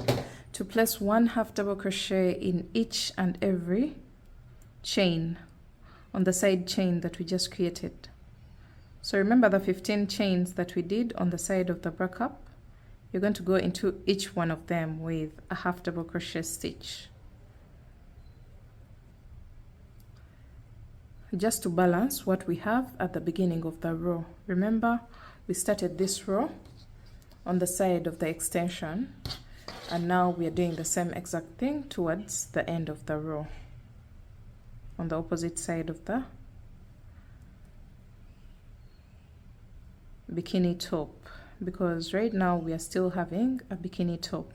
to place 1 half double crochet in each and every chain on the side chain that we just created. So remember the 15 chains that we did on the side of the bra cup? You're going to go into each one of them with a half double crochet stitch, just to balance what we have at the beginning of the row. Remember, we started this row on the side of the extension, and now we are doing the same exact thing towards the end of the row on the opposite side of the bikini top, because right now we are still having a bikini top.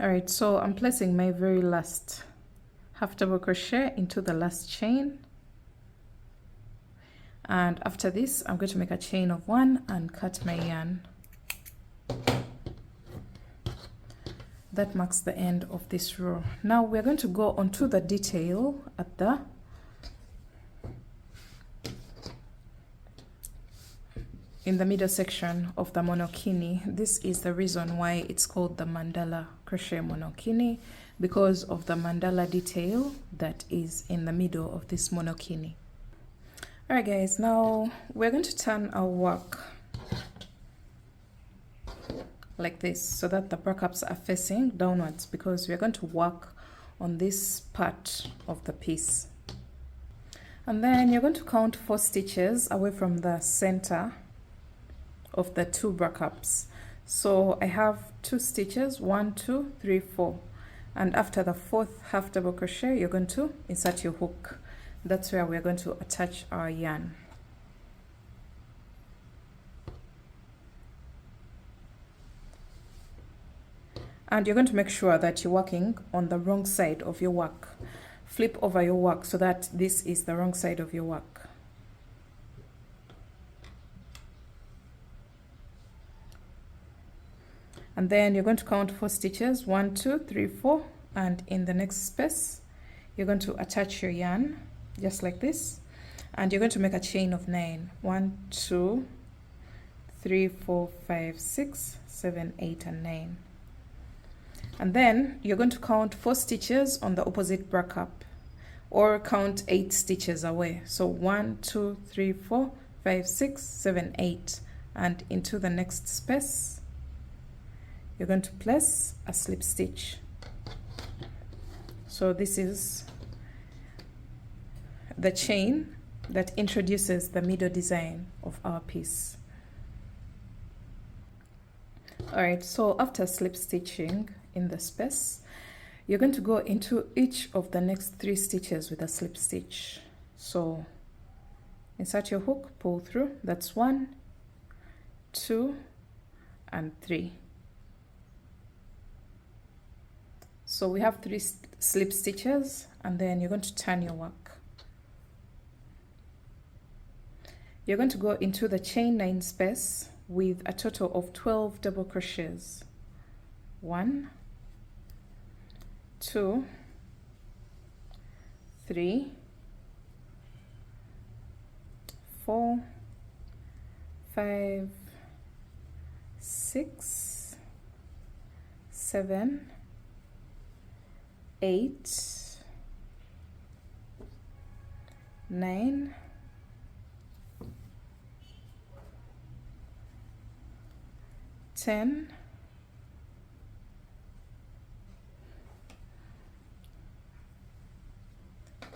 All right, so I'm placing my very last half double crochet into the last chain, and after this I'm going to make a chain of 1 and cut my yarn. That marks the end of this row. Now we're going to go onto the detail at the in the middle section of the monokini. This is the reason why it's called the Mandala Crochet Monokini, because of the mandala detail that is in the middle of this monokini. All right guys, now we're going to turn our work like this so that the bra cups are facing downwards, because we're going to work on this part of the piece. And then you're going to count 4 stitches away from the center of the 2 bra cups. So I have 2 stitches, 1, 2, 3, 4, and after the 4th half double crochet you're going to insert your hook. That's where we're going to attach our yarn. And you're going to make sure that you're working on the wrong side of your work. Flip over your work so that this is the wrong side of your work. And then you're going to count 4 stitches, 1, 2, 3, 4, and in the next space you're going to attach your yarn just like this, and you're going to make a chain of 9. 1, 2, 3, 4, 5, 6, 7, 8, and 9. And then you're going to count 4 stitches on the opposite bra cup, or count 8 stitches away. So 1, 2, 3, 4, 5, 6, 7, 8, and into the next space you're going to place a slip stitch. So this is the chain that introduces the middle design of our piece. All right, so after slip stitching in the space, you're going to go into each of the next 3 stitches with a slip stitch. So insert your hook, pull through. That's 1, 2, and 3. So we have 3 slip stitches, and then you're going to turn your work. You're going to go into the chain 9 space with a total of 12 double crochets. 1, 2, 3, 4, 5, 6, 7, 8, 9, 10,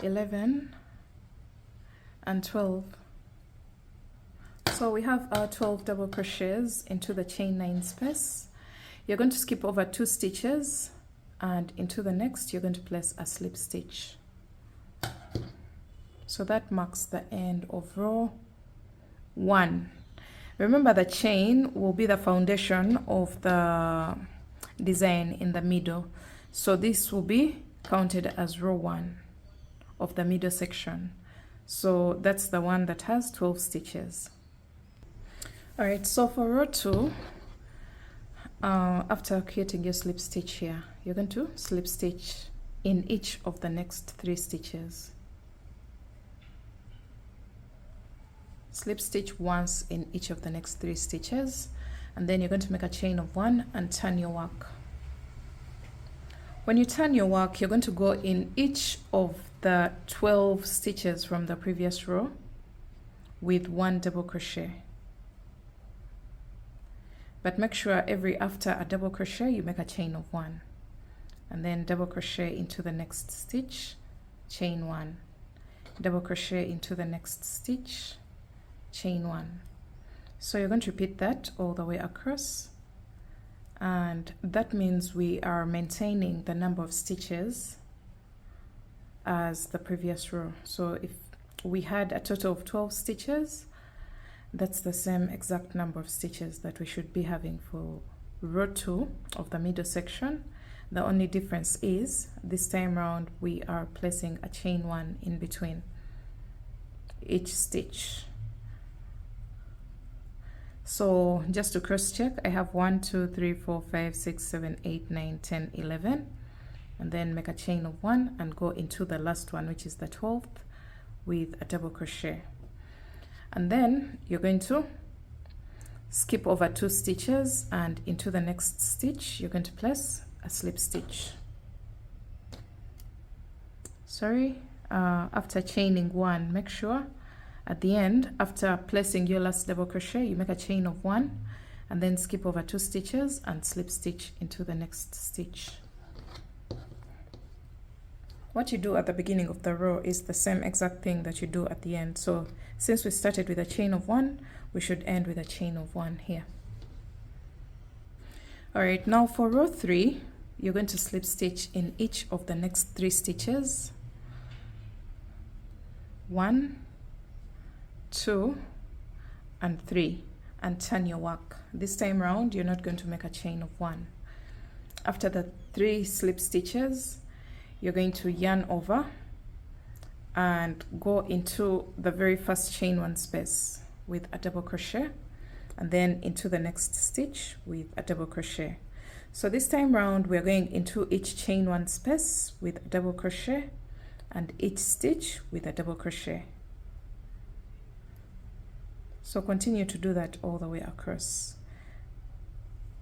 11, and 12. So we have our 12 double crochets into the chain 9 space. You're going to skip over 2 stitches, and into the next you're going to place a slip stitch. So that marks the end of row 1. Remember, the chain will be the foundation of the design in the middle, so this will be counted as row 1 of the middle section. So that's the one that has 12 stitches. All right, so for row 2, after creating your slip stitch here, you're going to slip stitch in each of the next 3 stitches. Slip stitch once in each of the next 3 stitches, and then you're going to make a chain of 1 and turn your work. When you turn your work, you're going to go in each of the 12 stitches from the previous row with 1 double crochet. But make sure after a double crochet you make a chain of 1, and then double crochet into the next stitch, chain 1, double crochet into the next stitch, chain 1. So you're going to repeat that all the way across, and that means we are maintaining the number of stitches as the previous row. So if we had a total of 12 stitches, that's the same exact number of stitches that we should be having for row 2 of the middle section. The only difference is this time around we are placing a chain 1 in between each stitch. So just to cross check, I have 1, 2, 3, 4, 5, 6, 7, 8, 9, 10, 11, and then make a chain of 1 and go into the last one, which is the 12th, with a double crochet. And then you're going to skip over 2 stitches, and into the next stitch you're going to place a slip stitch. After chaining 1, make sure at the end, after placing your last double crochet, you make a chain of 1 and then skip over 2 stitches and slip stitch into the next stitch. What you do at the beginning of the row is the same exact thing that you do at the end. So since we started with a chain of 1, we should end with a chain of 1 here. All right, now for row 3, you're going to slip stitch in each of the next 3 stitches. 1, 2, and 3, and turn your work. This time around you're not going to make a chain of 1. After the 3 slip stitches, you're going to yarn over and go into the very first chain 1 space with a double crochet, and then into the next stitch with a double crochet. So this time around we're going into each chain 1 space with a double crochet and each stitch with a double crochet. So continue to do that all the way across,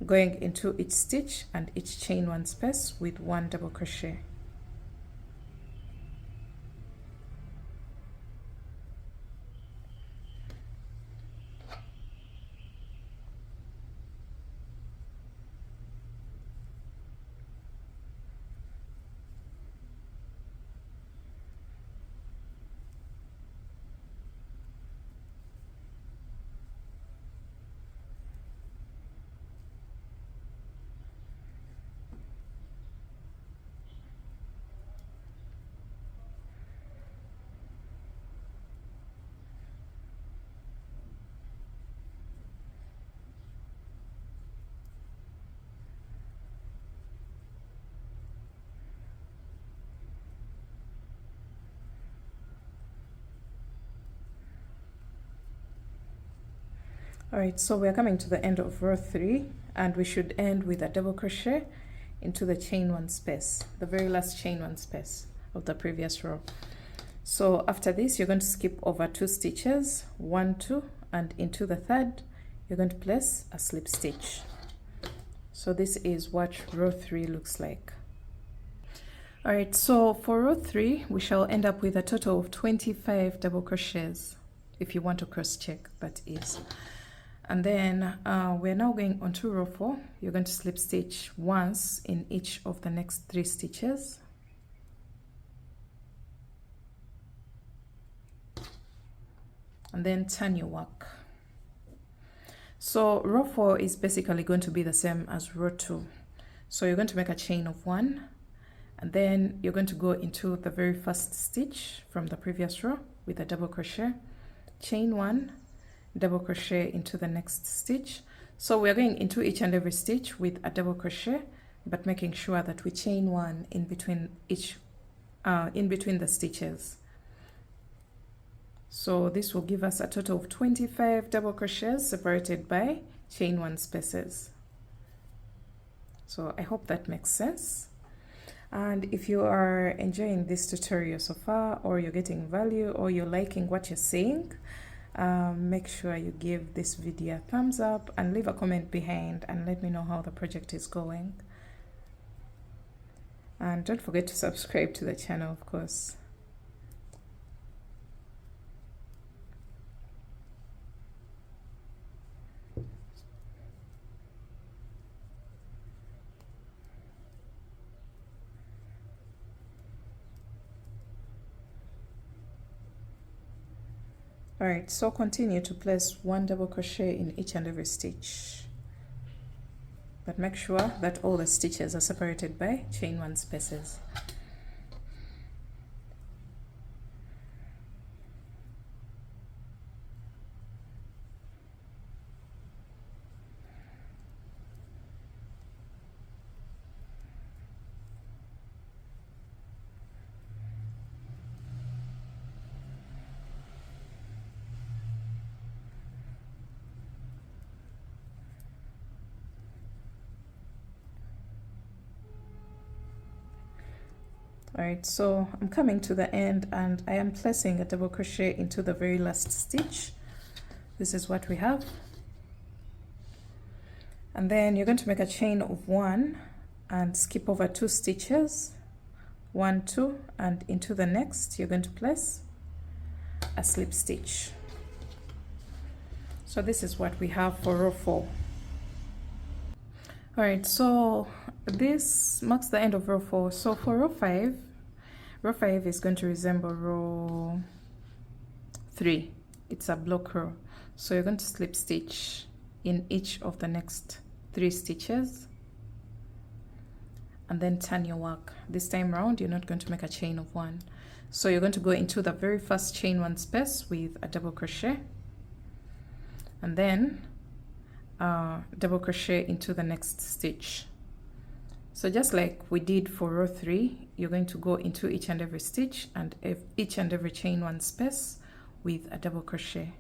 going into each stitch and each chain 1 space with 1 double crochet. All right, so we're coming to the end of row 3, and we should end with a double crochet into the chain 1 space, the very last chain 1 space of the previous row. So after this, you're going to skip over 2 stitches, 1, 2, and into the third, you're going to place a slip stitch. So this is what row 3 looks like. All right, so for row 3, we shall end up with a total of 25 double crochets, if you want to cross check, that is. And then we're now going on to row 4. You're going to slip stitch once in each of the next 3 stitches. And then turn your work. So row 4 is basically going to be the same as row 2. So you're going to make a chain of 1, and then you're going to go into the very first stitch from the previous row with a double crochet, chain 1, double crochet into the next stitch. So we're going into each and every stitch with a double crochet, but making sure that we chain 1 in between the stitches. So this will give us a total of 25 double crochets separated by chain 1 spaces. So I hope that makes sense. And if you are enjoying this tutorial so far, or you're getting value, or you're liking what you're seeing, make sure you give this video a thumbs up and leave a comment behind and let me know how the project is going. And don't forget to subscribe to the channel, of course. All right, so continue to place 1 double crochet in each and every stitch, but make sure that all the stitches are separated by chain 1 spaces. All right, so I'm coming to the end and I am placing a double crochet into the very last stitch. This is what we have. And then you're going to make a chain of 1 and skip over 2 stitches, 1, 2, and into the next you're going to place a slip stitch. So this is what we have for row 4. All right, so this marks the end of row 4. So for row 5 is going to resemble row 3. It's a block row. So you're going to slip stitch in each of the next 3 stitches and then turn your work. This time round, you're not going to make a chain of 1. So you're going to go into the very first chain 1 space with a double crochet and then double crochet into the next stitch. So just like we did for row 3, you're going to go into each and every stitch and each and every chain 1 space with a double crochet.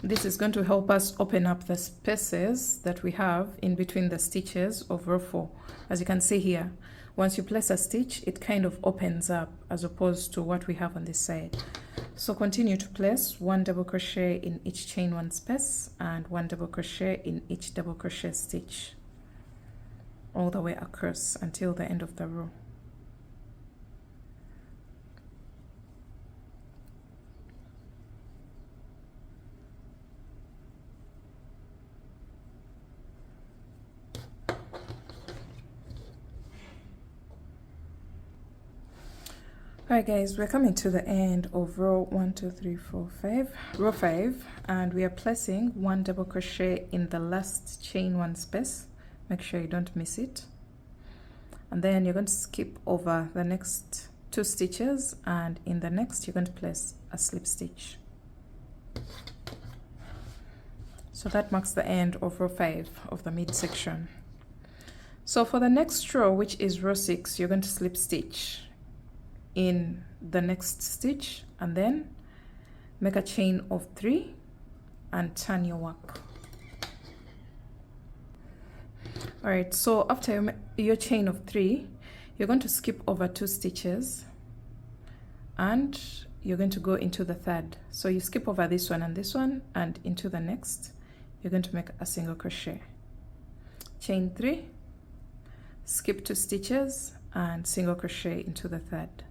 This is going to help us open up the spaces that we have in between the stitches of row 4. As you can see here, once you place a stitch, it kind of opens up as opposed to what we have on this side. So continue to place 1 double crochet in each chain 1 space and 1 double crochet in each double crochet stitch all the way across until the end of the row. Alright guys, we're coming to the end of row 1, 2, 3, 4, 5, row 5, and we are placing 1 double crochet in the last chain 1 space. Make sure you don't miss it. And then you're going to skip over the next 2 stitches, and in the next you're going to place a slip stitch. So that marks the end of row 5 of the midsection. So for the next row, which is row 6, you're going to slip stitch in the next stitch and then make a chain of 3 and turn your work. All right, so after your chain of 3, you're going to skip over 2 stitches and you're going to go into the third. So you skip over this one and into the next you're going to make a single crochet, chain 3, skip 2 stitches and single crochet into the third.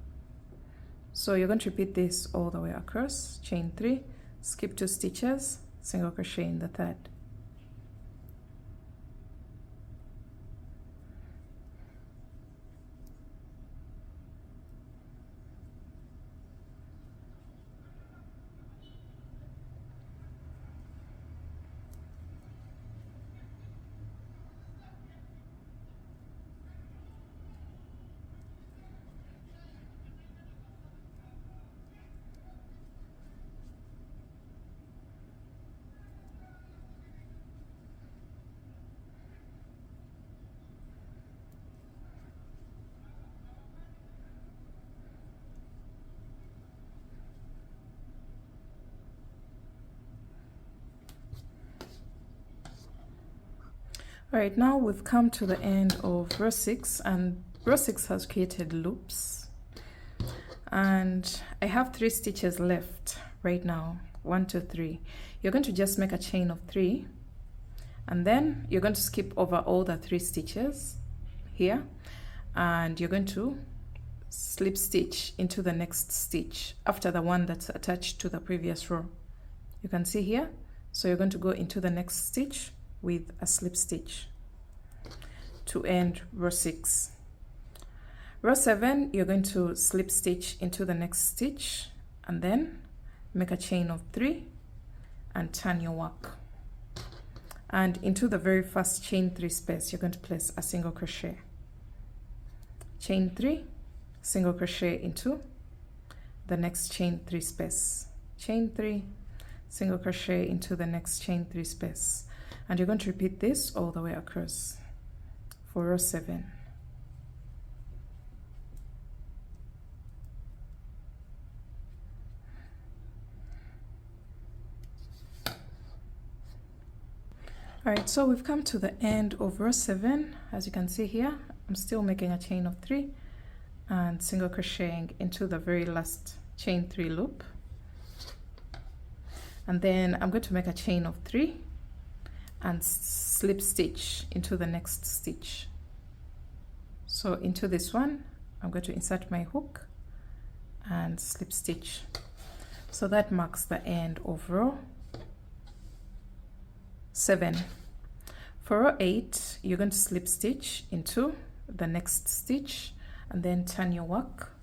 So you're going to repeat this all the way across, chain 3, skip 2 stitches, single crochet in the third. All right, now we've come to the end of row 6, and row 6 has created loops, and I have 3 stitches left right now. 1, 2, 3. You're going to just make a chain of 3, and then you're going to skip over all the 3 stitches here, and you're going to slip stitch into the next stitch after the one that's attached to the previous row. You can see here. So you're going to go into the next stitch with a slip stitch to end row 6. Row 7, you're going to slip stitch into the next stitch and then make a chain of 3 and turn your work. And into the very first chain 3 space, you're going to place a single crochet. Chain 3, single crochet into the next chain 3 space. Chain 3, single crochet into the next chain 3 space. And you're going to repeat this all the way across for row 7. Alright, so we've come to the end of row 7. As you can see here, I'm still making a chain of 3 and single crocheting into the very last chain 3 loop. And then I'm going to make a chain of 3 and slip stitch into the next stitch. So into this one, I'm going to insert my hook and slip stitch. So that marks the end of row 7. For row 8, you're going to slip stitch into the next stitch and then turn your work,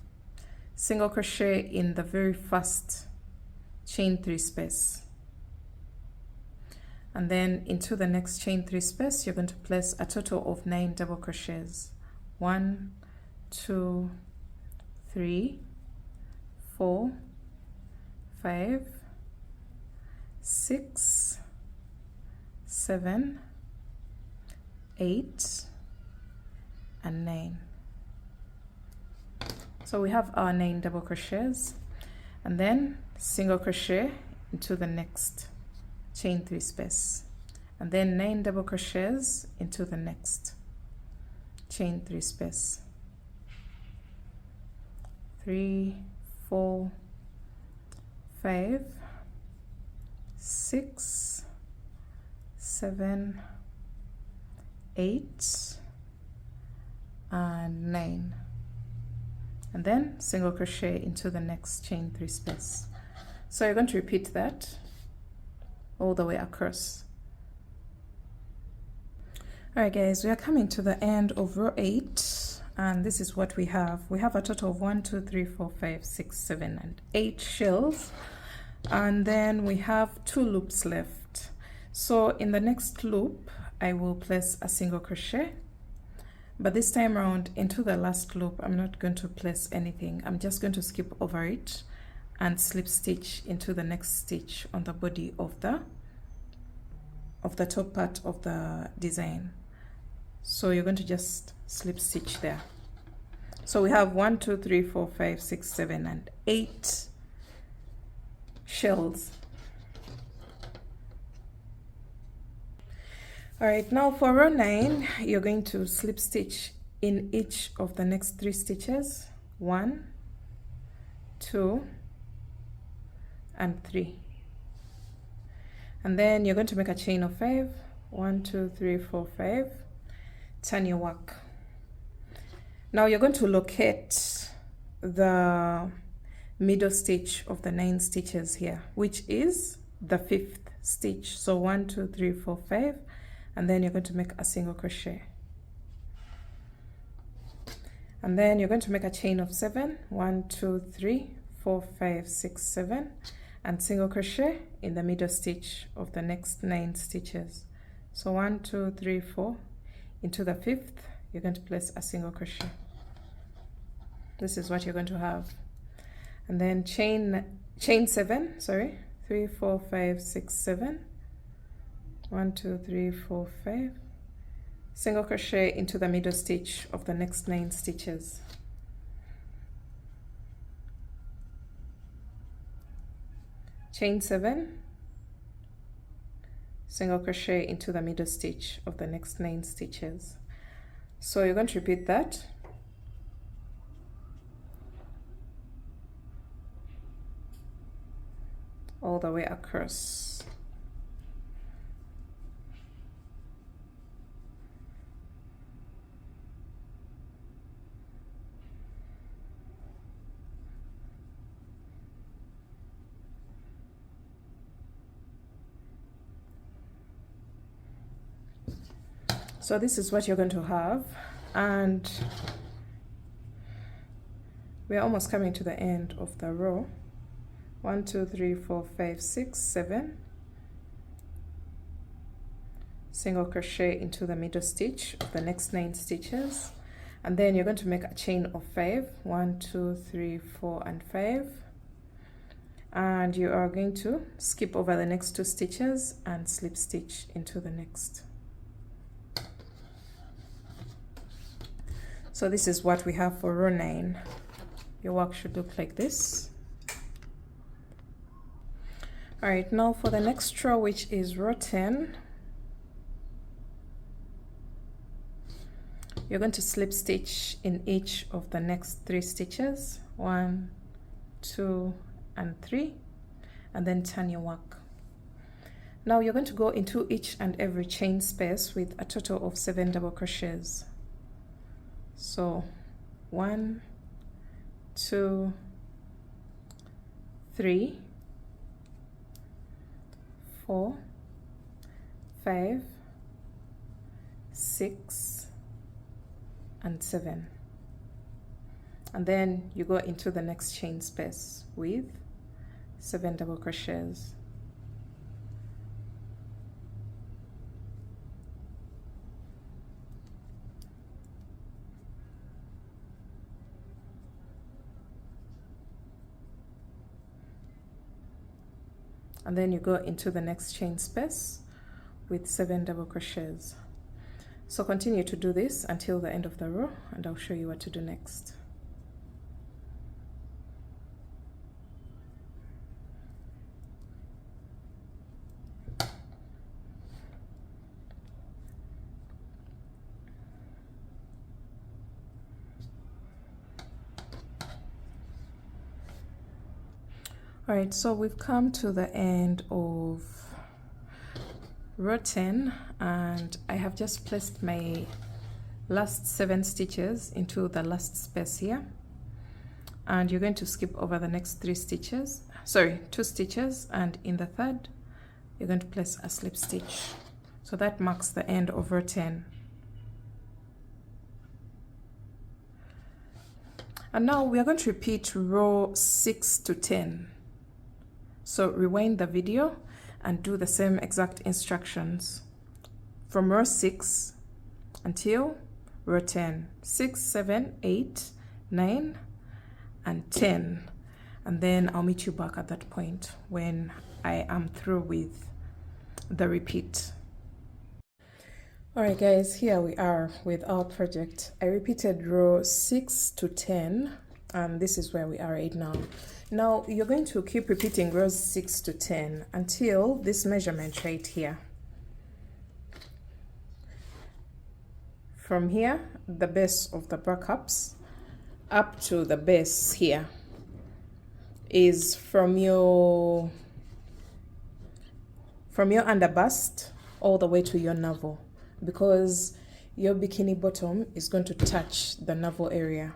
single crochet in the very first chain 3 space, and then into the next chain 3 space you're going to place a total of 9 double crochets. 1, 2, 3, 4, 5, 6, 7, 8, and 9. So we have our 9 double crochets, and then single crochet into the next chain 3 space, and then 9 double crochets into the next chain 3 space. 3, 4, 5, 6, 7, 8, and 9, and then single crochet into the next chain 3 space. So you're going to repeat that all the way across. Alright guys, we are coming to the end of row 8, and this is what we have. We have a total of 1, 2, 3, 4, 5, 6, 7, and 8 shells, and then we have 2 loops left. So in the next loop I will place a single crochet, but this time around into the last loop I'm not going to place anything. I'm just going to skip over it and slip stitch into the next stitch on the body of the top part of the design. So you're going to just slip stitch there. So we have 1, 2, 3, 4, 5, 6, 7, and 8 shells. All right, now for row 9, you're going to slip stitch in each of the next 3 stitches, 1, 2, and 3. And then you're going to make a chain of 5, 1, 2, 3, 4, 5, turn your work. Now you're going to locate the middle stitch of the 9 stitches here, which is the 5th stitch. So 1, 2, 3, 4, 5, and then you're going to make a single crochet. And then you're going to make a chain of 7, 1, 2, 3, 4, 5, 6, 7, and single crochet in the middle stitch of the next 9 stitches. So 1, 2, 3, 4, into the 5th, you're going to place a single crochet. This is what you're going to have. And then chain 7, 3, 4, 5, 6, 7, 1, 2, 3, 4, 5, single crochet into the middle stitch of the next 9 stitches. Chain 7, single crochet into the middle stitch of the next 9 stitches. So you're going to repeat that. All the way across. So this is what you're going to have, and we're almost coming to the end of the row. 1, 2, 3, 4, 5, 6, 7, single crochet into the middle stitch of the next 9 stitches, and then you're going to make a chain of 5, 1, 2, 3, 4, and 5, and you are going to skip over the next 2 stitches and slip stitch into the next. So this is what we have for row 9. Your work should look like this. All right, now for the next row, which is row 10, you're going to slip stitch in each of the next 3 stitches, 1, 2, and 3, and then turn your work. Now you're going to go into each and every chain space with a total of 7 double crochets. So 1, 2, 3, 4, 5, 6, and 7. And then you go into the next chain space with 7 double crochets. And then you go into the next chain space with 7 double crochets. So continue to do this until the end of the row, and I'll show you what to do next. All right, so we've come to the end of row 10, and I have just placed my last 7 stitches into the last space here, and you're going to skip over the next 2 stitches, and in the third you're going to place a slip stitch. So that marks the end of row 10. And now we are going to repeat row 6 to 10. So rewind the video and do the same exact instructions from row 6 until row 10. 6, 7, 8, 9, and 10. And then I'll meet you back at that point when I am through with the repeat. All right, guys, here we are with our project. I repeated row 6 to 10, and this is where we are right now. Now you're going to keep repeating rows 6 to 10 until this measurement right here. from here, the base of the bra cups, up to the base here is from your underbust all the way to your navel, because your bikini bottom is going to touch the navel area.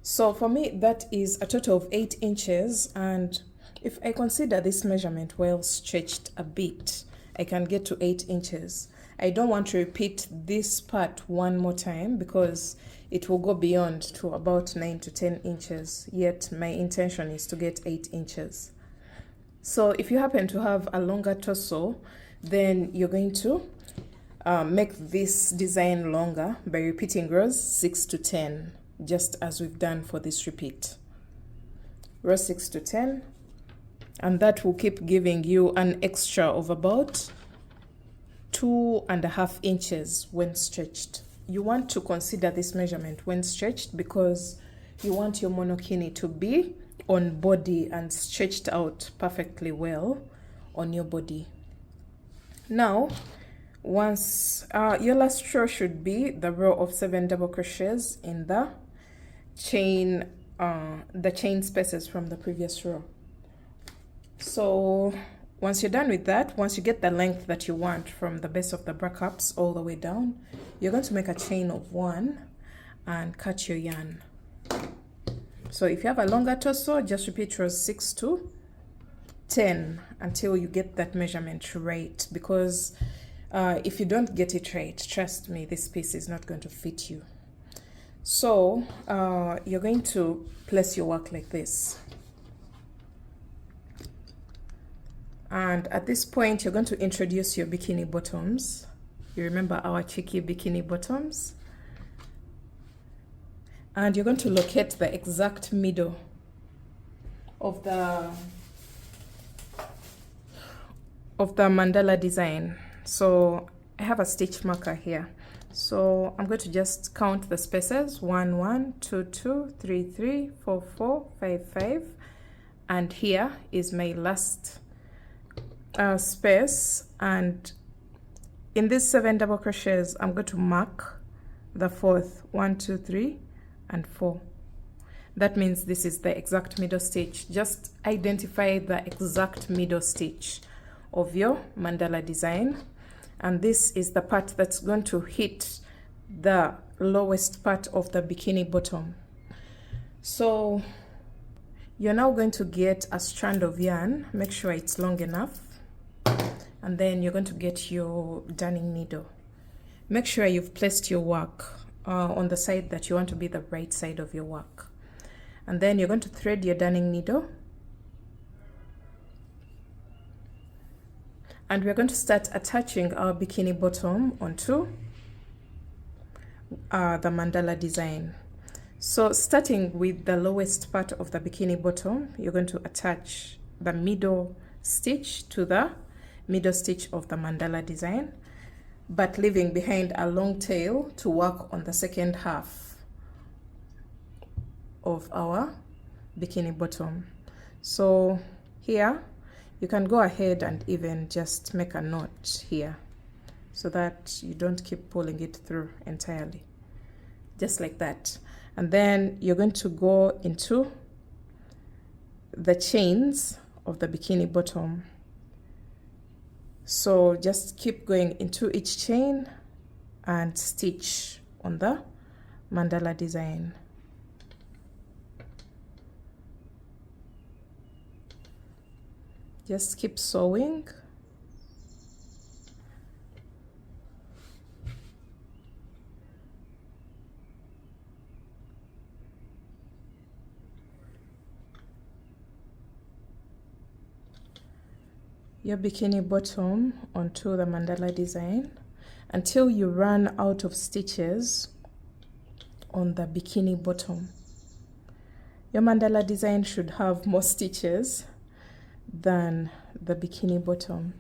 So for me, that is a total of 8 inches, and if I consider this measurement well stretched a bit, I can get to 8 inches. I don't want to repeat this part one more time because it will go beyond to about 9 to 10 inches, yet my intention is to get 8 inches. So if you happen to have a longer torso, then you're going to make this design longer by repeating rows 6 to 10, just as we've done for this repeat. Row 6 to 10, and that will keep giving you an extra of about 2.5 inches when stretched. You want to consider this measurement when stretched because you want your monokini to be on body and stretched out perfectly well on your body. Now, once your last row should be the row of 7 double crochets in the chain spaces from the previous row. So once you're done with that, once you get the length that you want from the base of the bra cups all the way down, you're going to make a chain of 1 and cut your yarn. So if you have a longer torso, just repeat rows 6 to 10 until you get that measurement right, because if you don't get it right, trust me, this piece is not going to fit you. So you're going to place your work like this. And at this point, you're going to introduce your bikini bottoms. You remember our cheeky bikini bottoms? And you're going to locate the exact middle of the mandala design. So I have a stitch marker here. So I'm going to just count the spaces: 1, 1, 2, 2, 3, 3, 4, 4, 5, 5. And here is my last space, and in these 7 double crochets I'm going to mark the 4th, 1, 2, 3 and 4. That means this is the exact middle stitch. Just identify the exact middle stitch of your mandala design, and this is the part that's going to hit the lowest part of the bikini bottom. So you're now going to get a strand of yarn, make sure it's long enough, and then you're going to get your darning needle. Make sure you've placed your work on the side that you want to be the right side of your work. And then you're going to thread your darning needle. And we're going to start attaching our bikini bottom onto the mandala design. So starting with the lowest part of the bikini bottom, you're going to attach the middle stitch to the middle stitch of the mandala design, but leaving behind a long tail to work on the second half of our bikini bottom. So here you can go ahead and even just make a knot here so that you don't keep pulling it through entirely, just like that. And then you're going to go into the chains of the bikini bottom. So just keep going into each chain and stitch on the mandala design. Just keep sewing. Your bikini bottom onto the mandala design until you run out of stitches on the bikini bottom. Your mandala design should have more stitches than the bikini bottom.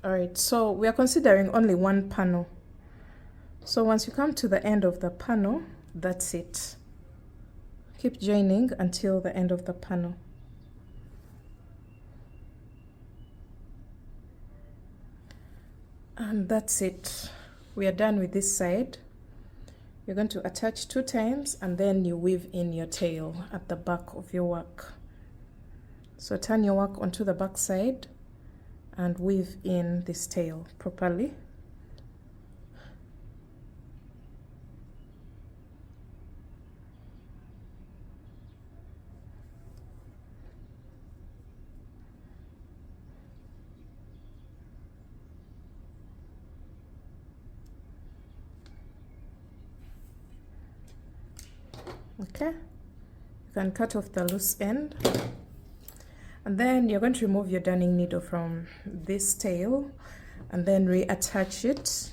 All right, so we are considering only one panel. So once you come to the end of the panel, that's it. Keep joining until the end of the panel. And that's it. We are done with this side. You're going to attach 2 times and then you weave in your tail at the back of your work. So turn your work onto the back side and weave in this tail properly. Okay, you can cut off the loose end, and then you're going to remove your darning needle from this tail and then reattach it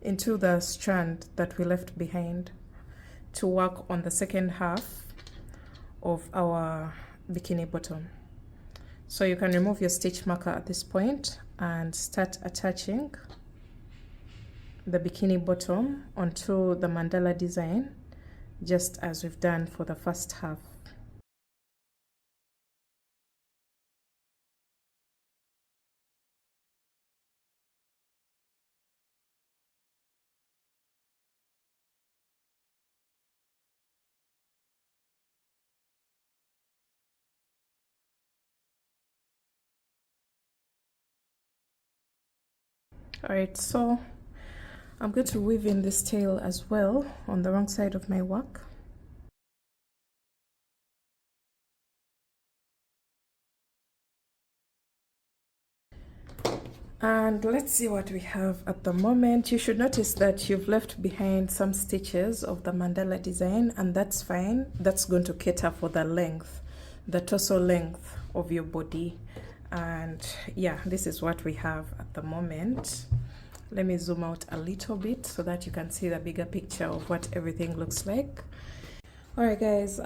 into the strand that we left behind to work on the second half of our bikini bottom. So you can remove your stitch marker at this point and start attaching the bikini bottom onto the mandala design, just as we've done for the first half. All right, so I'm going to weave in this tail as well on the wrong side of my work. And let's see what we have at the moment. You should notice that you've left behind some stitches of the mandala design, and that's fine. That's going to cater for the length, the torso length of your body. And yeah, this is what we have at the moment. Let me zoom out a little bit so that you can see the bigger picture of what everything looks like. All right, guys,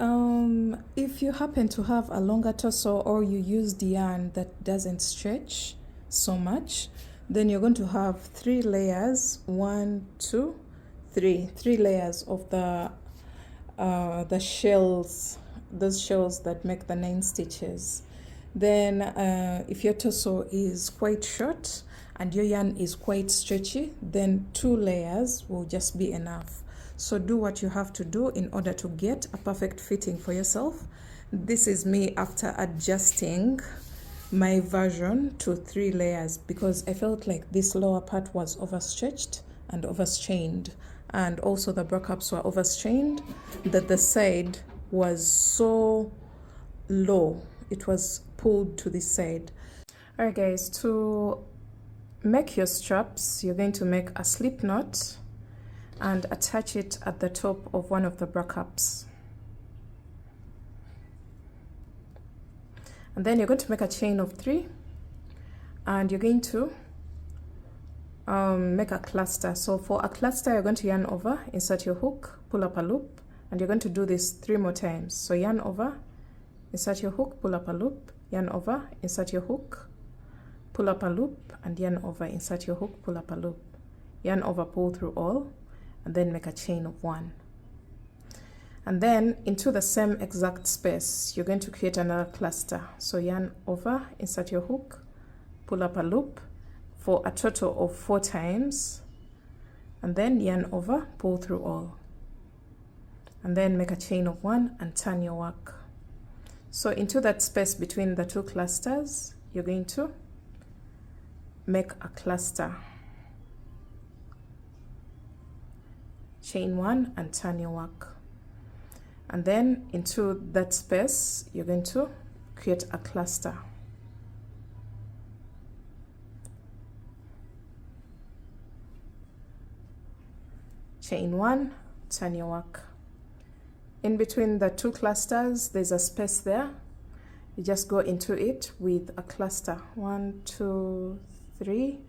if you happen to have a longer torso or you use the yarn that doesn't stretch so much, then you're going to have 3 layers, 1, 2, 3 layers of the shells, those shells that make the 9 stitches. Then if your torso is quite short and your yarn is quite stretchy, then 2 layers will just be enough. So do what you have to do in order to get a perfect fitting for yourself. This is me after adjusting my version to 3 layers because I felt like this lower part was overstretched and overstrained, and also the backups were overstrained, that the side was so low, it was pulled to this side. All right, guys, to make your straps, you're going to make a slip knot and attach it at the top of one of the backups. And then you're going to make a chain of 3 and you're going to make a cluster. So for a cluster, you're going to yarn over, insert your hook, pull up a loop, and you're going to do this 3 more times. So yarn over, insert your hook, pull up a loop, yarn over, insert your hook, pull up a loop, and yarn over, insert your hook, pull up a loop, yarn over, pull through all, and then make a chain of 1. And then into the same exact space, you're going to create another cluster. So yarn over, insert your hook, pull up a loop for a total of 4 times, and then yarn over, pull through all, and then make a chain of 1 and turn your work. So into that space between the 2 clusters, you're going to make a cluster, chain 1 and turn your work. And then into that space, you're going to create a cluster, chain 1, turn your work. In between the 2 clusters, there's a space there. You just go into it with a cluster, 1, 2, 3,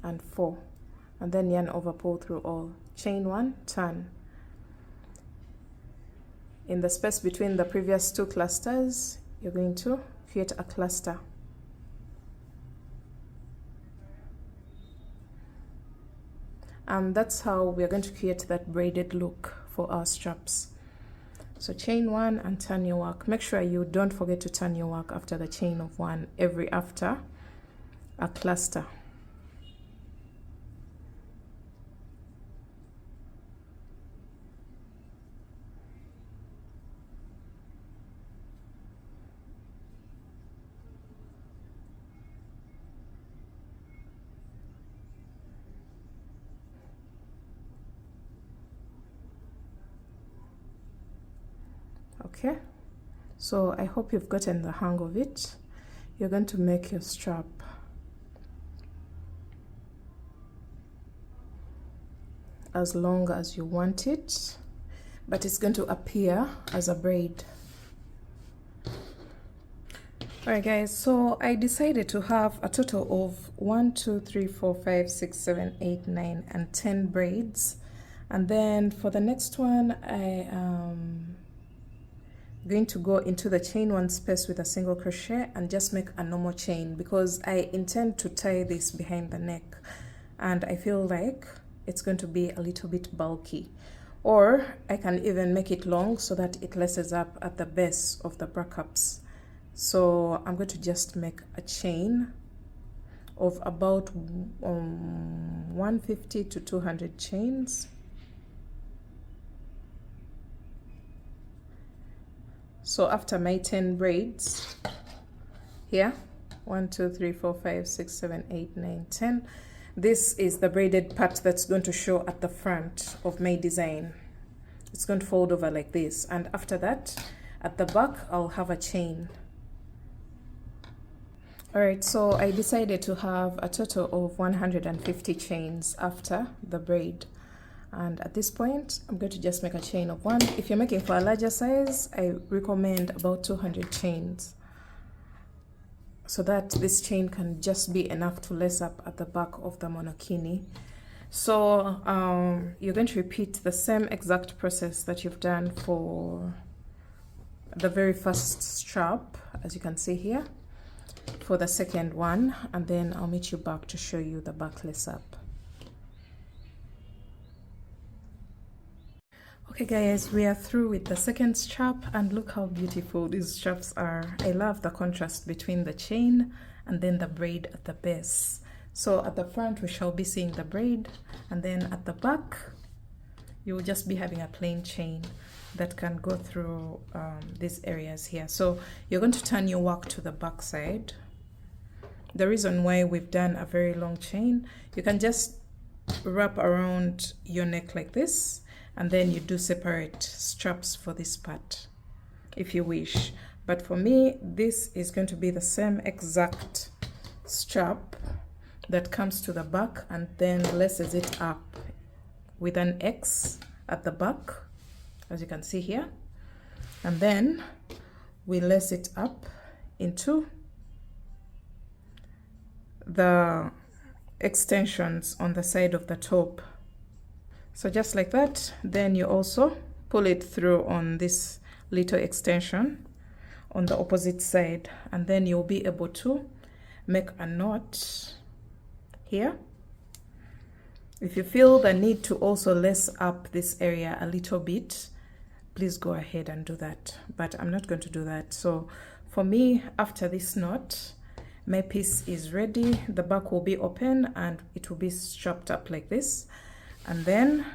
and 4, and then yarn over, pull through all, chain 1, turn. In the space between the previous 2 clusters, you're going to create a cluster, That's how we're going to create that braided look for our straps. So chain 1 and turn your work. Make sure you don't forget to turn your work after the chain of 1 after a cluster. Okay, so I hope you've gotten the hang of it. You're going to make your strap as long as you want it, but it's going to appear as a braid. Alright guys, so I decided to have a total of 1, 2, 3, 4, 5, 6, 7, 8, 9 and 10 braids. And then for the next one, I am going to go into the chain 1 space with a single crochet and just make a normal chain, because I intend to tie this behind the neck and I feel like it's going to be a little bit bulky. Or I can even make it long so that it laces up at the base of the backups. So I'm going to just make a chain of about 150 to 200 chains. So after my 10 braids here, 1, 2, 3, 4, 5, 6, 7, 8, 9, 10. This is the braided part that's going to show at the front of my design. It's going to fold over like this, and after that at the back I'll have a chain. Alright, so I decided to have a total of 150 chains after the braid. And at this point, I'm going to just make a chain of 1. If you're making for a larger size, I recommend about 200 chains, so that this chain can just be enough to lace up at the back of the monokini. So you're going to repeat the same exact process that you've done for the very first strap, as you can see here, for the second one, and then I'll meet you back to show you the back lace up. Okay guys, we are through with the second strap, and look how beautiful these straps are. I love the contrast between the chain and then the braid at the base. So at the front we shall be seeing the braid, and then at the back you will just be having a plain chain that can go through these areas here. So you're going to turn your work to the back side. The reason why we've done a very long chain, you can just wrap around your neck like this, and then you do separate straps for this part if you wish. But for me, this is going to be the same exact strap that comes to the back and then laces it up with an X at the back, as you can see here. And then we lace it up into the extensions on the side of the top. So just like that, then you also pull it through on this little extension on the opposite side, and then you'll be able to make a knot here. If you feel the need to also lace up this area a little bit, please go ahead and do that, but I'm not going to do that. So for me, after this knot, my piece is ready. The back will be open and it will be strapped up like this. And then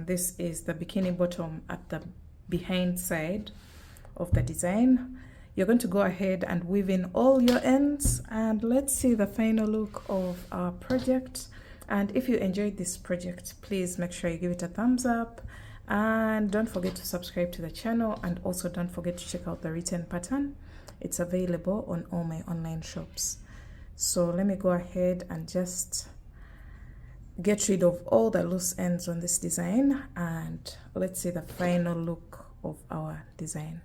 this is the bikini bottom at the behind side of the design. You're going to go ahead and weave in all your ends, and let's see the final look of our project. And if you enjoyed this project, please make sure you give it a thumbs up, and don't forget to subscribe to the channel, and also don't forget to check out the written pattern. It's available on all my online shops. So let me go ahead and just get rid of all the loose ends on this design, and let's see the final look of our design.